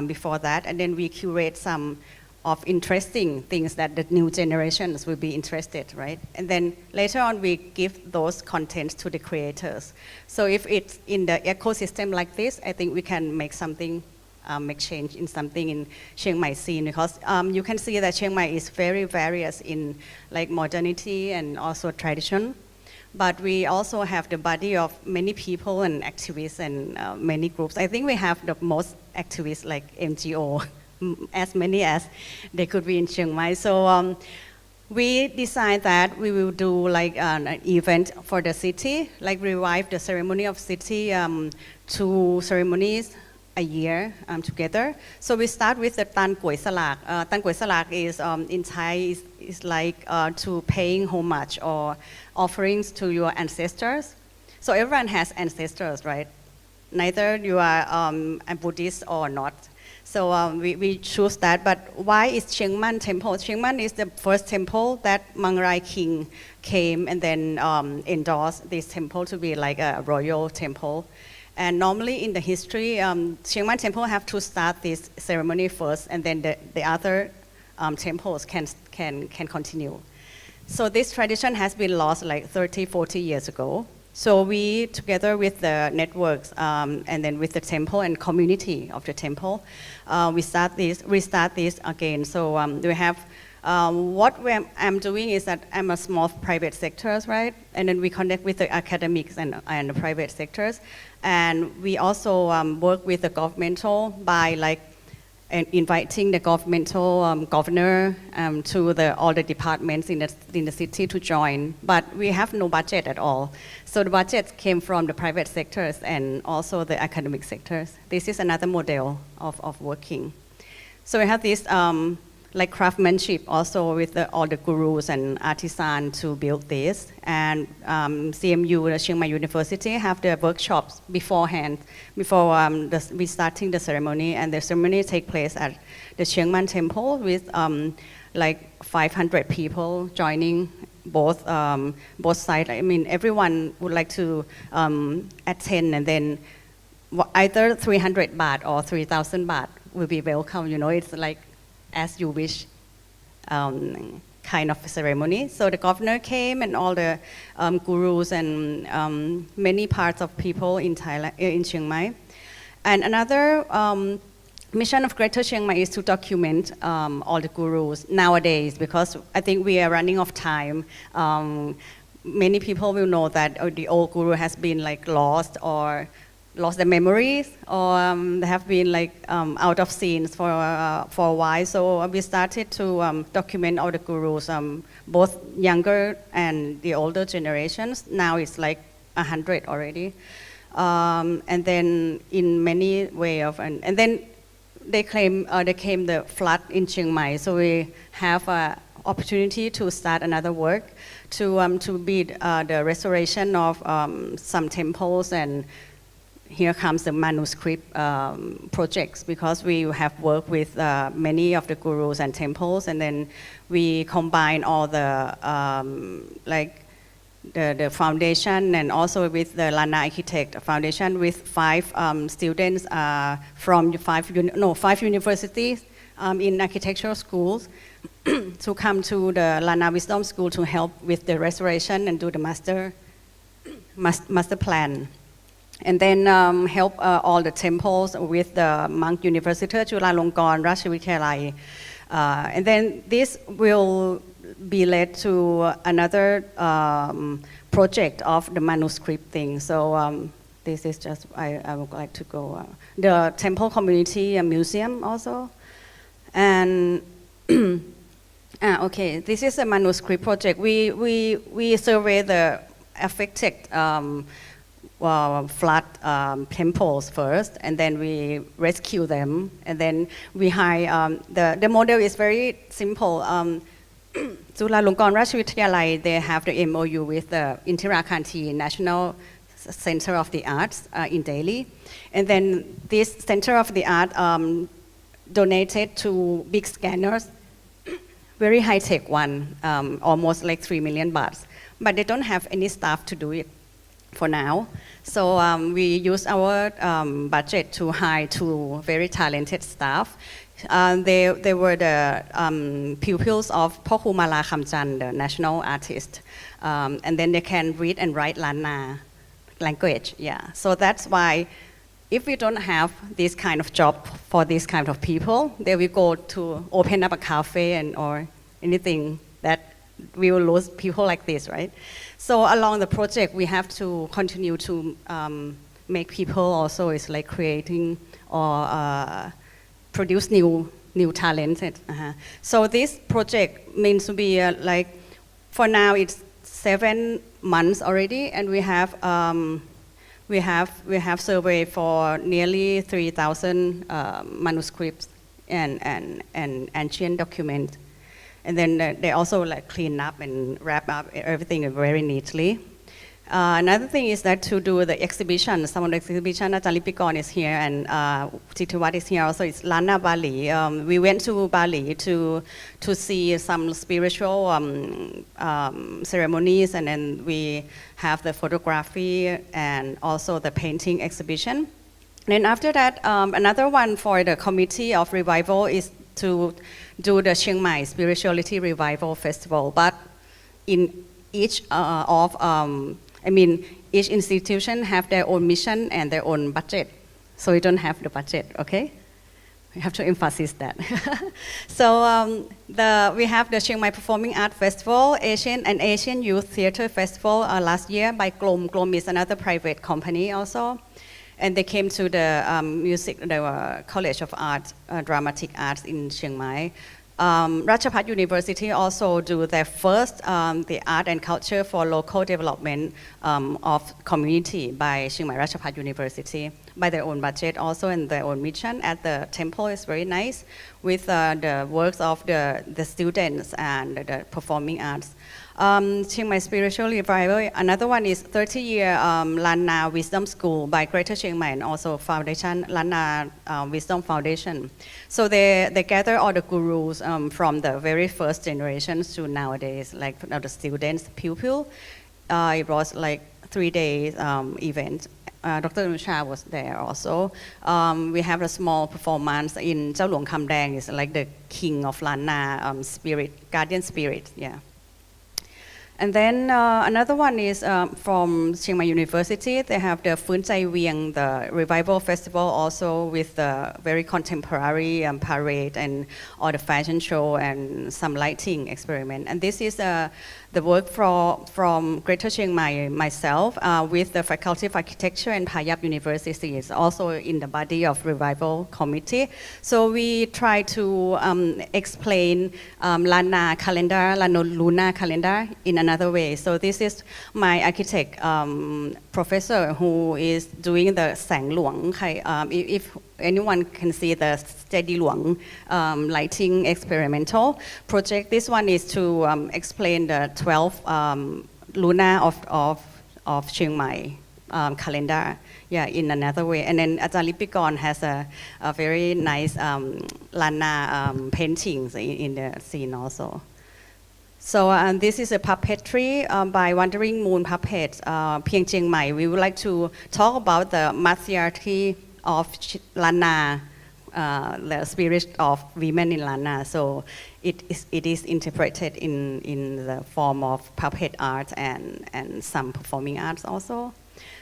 Before that, and then we curate some of interesting things that the new generations will be interested, right? And then later on, we give those contents to the creators. So if it's in the ecosystem like this, I think we can make something, make change in something in Chiang Mai scene, because you can see that Chiang Mai is very various in like modernity and also tradition. But we also have the body of many people and activists and many groups. I think we have the most activists like NGO, as many as they could be in Chiang Mai. So we decided that we will do like an event for the city, like revive the ceremony of city, 2 ceremonies a year together. So we start with the Tan Kway Salak. Tan Kway Salak is in Thai is like to paying homage or offerings to your ancestors. So everyone has ancestors, right? Neither you are a Buddhist or not. So we choose that. But why is Chiang Man Temple? Chiang Man is the first temple that Mang Rai King came and then endorsed this temple to be like a royal temple. And normally in the history, Chiang Man Temple have to start this ceremony first, and then the other temples can continue. So this tradition has been lost like 30, 40 years ago. So we, together with the networks and then with the temple and community of the temple, we restart this again. So we have, I'm doing is that I'm a small private sectors, right? And then we connect with the academics and the private sectors. And we also work with the governmental by like inviting the governmental governor to all the departments in the city to join. But we have no budget at all. So the budget came from the private sectors and also the academic sectors. This is another model of working. So we have this like craftsmanship also with all the gurus and artisans to build this. And CMU, the Chiang Mai University, have the workshops beforehand, before we starting the ceremony. And the ceremony take place at the Chiang Mai Temple with like 500 people joining both sides. I mean, everyone would like to attend, and then either 300 baht or 3,000 baht will be welcome. You know, it's like as you wish kind of ceremony. So the governor came and all the gurus and many parts of people in Thailand, in Chiang Mai. And another mission of Greater Chiang Mai is to document all the gurus nowadays, because I think we are running out of time. Many people will know that the old guru has been like lost their memories, or they have been like out of scenes for a while. So we started to document all the gurus, both younger and the older generations. Now it's like 100 already. And then in many way of, and then they came the flood in Chiang Mai. So we have an opportunity to start another work to be the restoration of some temples. And here comes the manuscript projects, because we have worked with many of the gurus and temples, and then we combine all the like the foundation, and also with the Lana Architect Foundation with 5 students from 5 universities in architectural schools to come to the Lana Wisdom School to help with the restoration and do the master plan. And then help all the temples with the monk university, Chulalongkorn, Rajavidyalaya. And then this will be led to another project of the manuscript thing. So this is just, I would like to go. The temple community museum also. And okay, this is a manuscript project. We survey the affected flood temples first, and then we rescue them, and then we hire, the model is very simple. Chulalongkorn Rajavidyalaya, they have the MOU with the Indira Kanti National Center of the Arts in Delhi, and then this Center of the Art donated 2 big scanners, very high-tech one, almost like 3 million bahts, but they don't have any staff to do it for now. So we use our budget to hire 2 very talented staff. They were the pupils of Poku Mala Khamchan, the national artist. And then they can read and write Lana language. Yeah. So that's why if we don't have this kind of job for this kind of people, they will go to open up a cafe or anything that we will lose people like this, right? So along the project, we have to continue to make people also is like creating or produce new talents. So this project means to be like, for now it's 7 months already, and we have survey for nearly 3,000 manuscripts and ancient documents. And then they also like clean up and wrap up everything very neatly. Another thing is that to do the exhibition, some of the exhibition, Ajalipikon is here and Titiwat is here also. It's Lana Bali. We went to Bali to see some spiritual ceremonies, and then we have the photography and also the painting exhibition. Then after that, another one for the committee of revival is to do the Chiang Mai Spirituality Revival Festival. But in each each institution have their own mission and their own budget. So we don't have the budget, okay? We have to emphasize that. So we have the Chiang Mai Performing Arts Festival, Asian Youth Theatre Festival last year by Glom. Glom is another private company also. And they came to the College of Art, Dramatic Arts in Chiang Mai. Ratchapat University also do their first the art and culture for local development of community by Chiang Mai Ratchapat University by their own budget also and their own mission at the temple is very nice with the works of the students and the performing arts. Chiang Mai Spiritual Revival, another one is 30-year Lana Wisdom School by Greater Chiang Mai and also Foundation, Lana Wisdom Foundation. So they gather all the gurus from the very first generations to nowadays, like the students, pupil. It was like 3 days event. Dr. Anusha was there also. We have a small performance in Jalong Lung Kam Dang, is like the king of Lana spirit, guardian spirit, yeah. And then another one is from Chiang Mai University. They have the Phun Chai Vieng, the revival festival, also with the very contemporary parade and all the fashion show and some lighting experiment. And this is the work from Greater Chiang Mai myself with the Faculty of Architecture and Phayap University is also in the body of revival committee. So we try to explain Lana calendar, Lunar calendar in another way. So this is my architect professor who is doing the Sang Luang. If anyone can see the Steady Luang lighting experimental project, this one is to explain the 12 Luna of Chiang Mai calendar, yeah, in another way. And then Ajahn Lipikon has a very nice Lana paintings in the scene also. So this is a puppetry by Wandering Moon Puppets, Pieng Chiang Mai. We would like to talk about the matriarchy of Lana, the spirit of women in Lana. So it is interpreted in the form of puppet art and some performing arts also.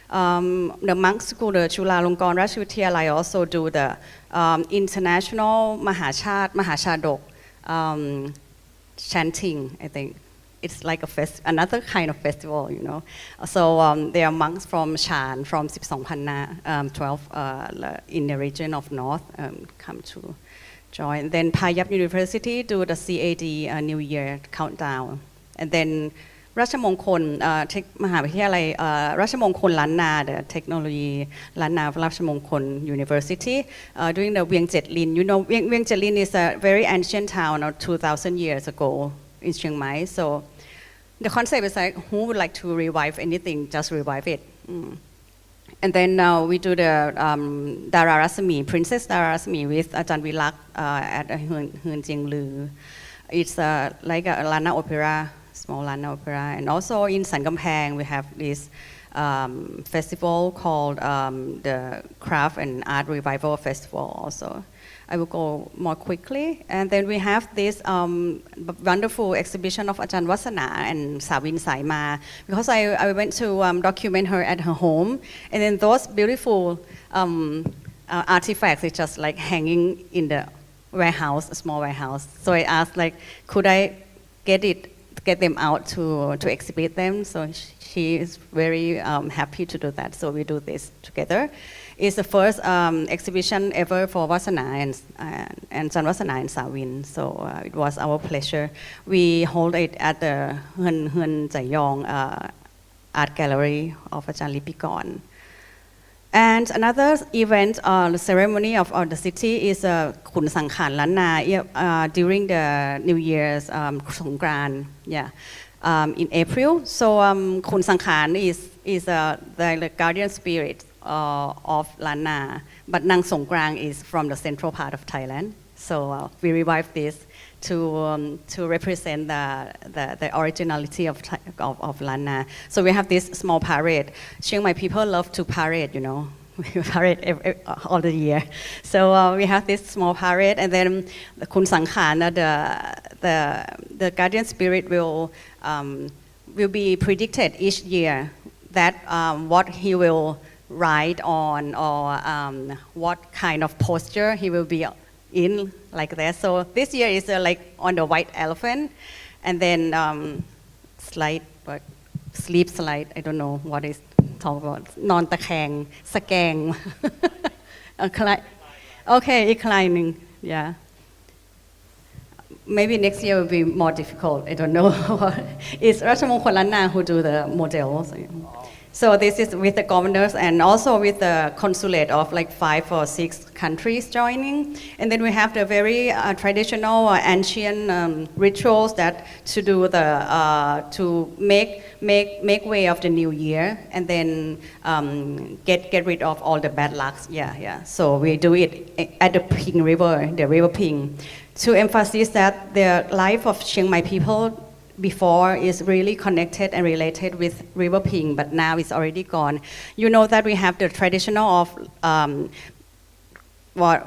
The monk school, the Chulalongkorn Rashvidyalaya also do the international Mahachadok chanting, I think. It's like another kind of festival, you know. So there are monks from Shan, from 12 in the region of North come to join. Then Phayap University do the CAD New Year countdown. And then Ratchamongkol, มหาวิทยาลัย Ratchamongkol ล้านนา the technology ล้านนา Ratchamongkol University doing the Vieng Jet Lin. You know, Vieng Jet Lin is a very ancient town of 2,000 years ago in Chiang Mai. So the concept is like, who would like to revive anything, just revive it. And then we do the Dara Rasmi, Princess Dara Rasmi with Ajahn Vilak at Hun Jing Lu. It's like a Lana opera, small Lana opera. And also in San Kamphaeng, we have this festival called the Craft and Art Revival Festival also. I will go more quickly. And then we have this wonderful exhibition of Ajahn Vasana and Savin Saima, because I went to document her at her home. And then those beautiful artifacts is just like hanging in the warehouse, a small warehouse. So I asked, like, could I get them out to exhibit them? So she is very happy to do that. So we do this together. It's the first exhibition ever for Vasana and San Vasana and Savin. So it was our pleasure. We hold it at the Hun Zayong Art Gallery of Ajahn Lipikon. And another event, the ceremony of the city is Khun Sangkhan Lana during the New Year's Songkran, yeah, in April. So Khun Sangkhan is the guardian spirit of Lana, but Nang Songkrang is from the central part of Thailand. So we revived this to represent the originality of Lana. So we have this small parade. Chiang Mai people love to parade, you know. parade all the year. So we have this small parade, and then the Kun Sankhana, the guardian spirit will be predicted each year that what he will ride on or what kind of posture he will be in, like that. So this year is like on the white elephant, and then sleep slide. I don't know what is talk about. นอนตะแคงสแกง Okay, inclining. Yeah. Maybe next year will be more difficult. I don't know. It's Ratchamongkol Lanna who do the models. So this is with the governors and also with the consulate of like 5 or 6 countries joining. And then we have the very traditional ancient rituals that to do the to make way of the new year, and then get rid of all the bad lucks. Yeah. So we do it at the Ping River, the River Ping, to emphasize that the life of Chiang Mai people before is really connected and related with River Ping, but now it's already gone. You know that we have the traditional of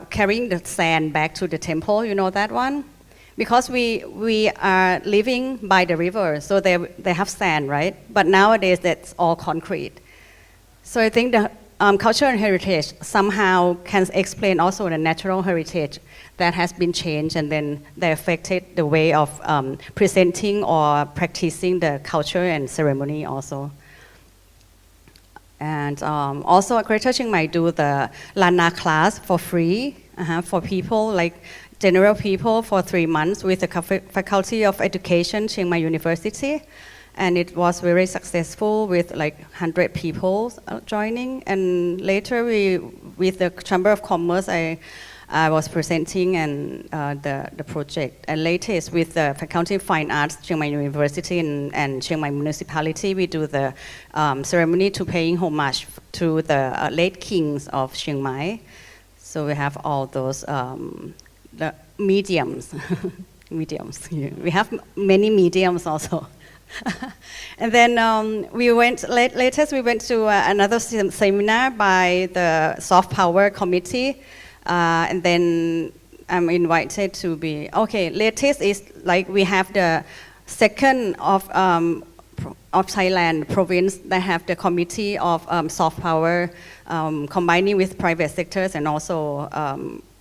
carrying the sand back to the temple. You know that one? Because we are living by the river, so they have sand, right? But nowadays that's all concrete. So I think the culture and heritage somehow can explain also the natural heritage that has been changed, and then they affected the way of presenting or practicing the culture and ceremony also. And also Greater Chiang Mai do the Lana class for free for people like general people for 3 months with the Faculty of Education, Chiang Mai University. And it was very successful with like 100 people joining. And later with the Chamber of Commerce, I was presenting and the project. And latest with the Faculty of Fine Arts, Chiang Mai University and Chiang Mai Municipality, we do the ceremony to paying homage to the late kings of Chiang Mai. So we have all those the mediums. We have many mediums also. And then latest we went to another seminar by the Soft Power Committee. And then I'm invited to be, okay, latest is like we have the second of Thailand province that have the committee of soft power combining with private sectors and also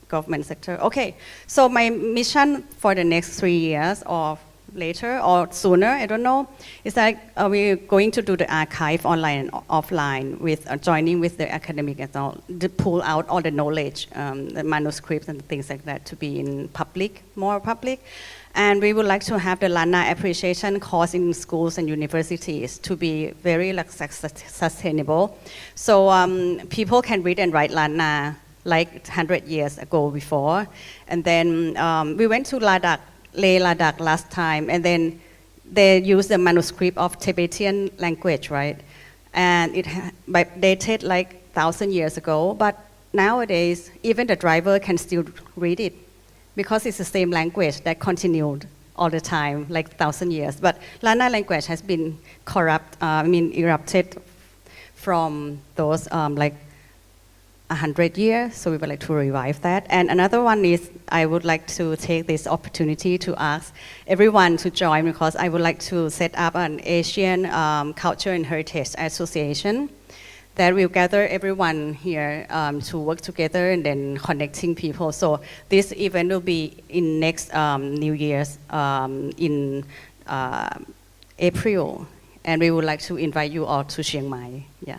government sector. Okay, so my mission for the next 3 years or later or sooner, I don't know, is that we're going to do the archive online and offline with joining with the academic and all, to pull out all the knowledge, the manuscripts and things like that to be in public, more public. And we would like to have the Lana appreciation course in schools and universities to be very like sustainable. So people can read and write Lana like 100 years ago before. And then we went to Leh Ladakh last time, and then they use the manuscript of Tibetan language, right? And it dated like 1,000 years ago, but nowadays even the driver can still read it because it's the same language that continued all the time, like 1,000 years. But Lana language has been erupted from those like 100 years, so we would like to revive that. And another one is I would like to take this opportunity to ask everyone to join, because I would like to set up an Asian Culture and Heritage Association that will gather everyone here to work together and then connecting people. So this event will be in next New Year's in April, and we would like to invite you all to Chiang Mai. Yeah.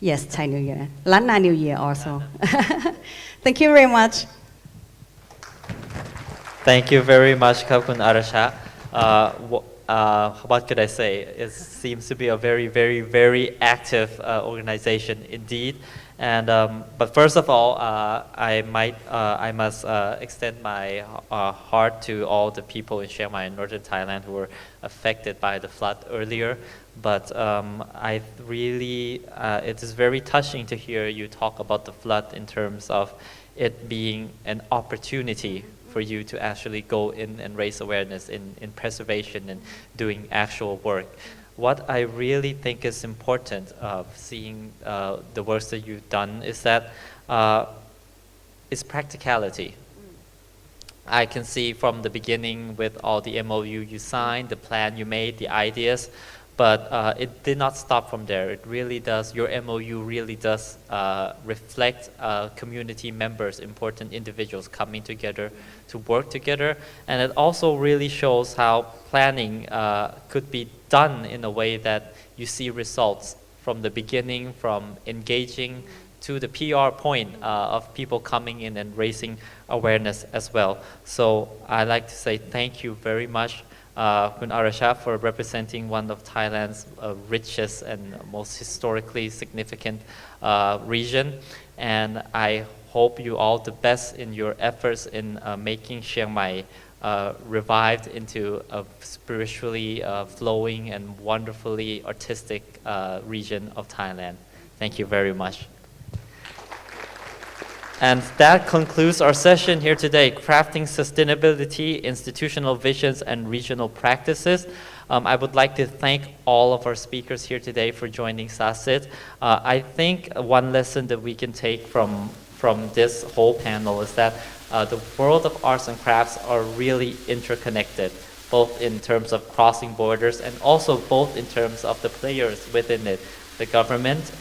Yes, Thai New Year. Lana New Year also. Thank you very much. Thank you very much, Kapun Arasha. What could I say? It seems to be a very, very, very active organization indeed. And but first of all, I must extend my heart to all the people in Chiang Mai and northern Thailand who were affected by the flood earlier. But I really, it is very touching to hear you talk about the flood in terms of it being an opportunity for you to actually go in and raise awareness in preservation and doing actual work. what I really think is important of seeing the works that you've done is that it's practicality. I can see from the beginning with all the MOU you signed, the plan you made, the ideas, but it did not stop from there. It really does, your MOU really does reflect community members, important individuals coming together to work together. And it also really shows how planning could be done in a way that you see results from the beginning, from engaging to the PR point of people coming in and raising awareness as well. So I'd like to say thank you very much, Kun Arasha, for representing one of Thailand's richest and most historically significant region. And I hope you all the best in your efforts in making Chiang Mai revived into a spiritually flowing and wonderfully artistic region of Thailand. Thank you very much. And that concludes our session here today, Crafting Sustainability, Institutional Visions, and Regional Practices. I would like to thank all of our speakers here today for joining SACIT. I think one lesson that we can take from this whole panel is that the world of arts and crafts are really interconnected, both in terms of crossing borders and also both in terms of the players within it, the government,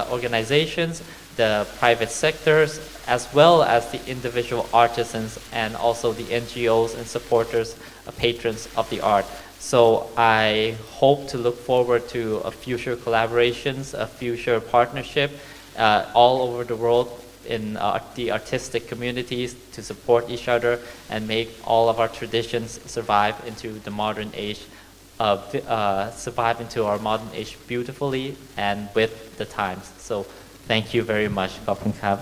organizations, the private sectors, as well as the individual artisans and also the NGOs and supporters, patrons of the art. So I hope to look forward to a future collaborations, a future partnership all over the world in the artistic communities to support each other and make all of our traditions survive into the modern age, survive into our modern age beautifully and with the times. So thank you very much. ขอบคุณครับ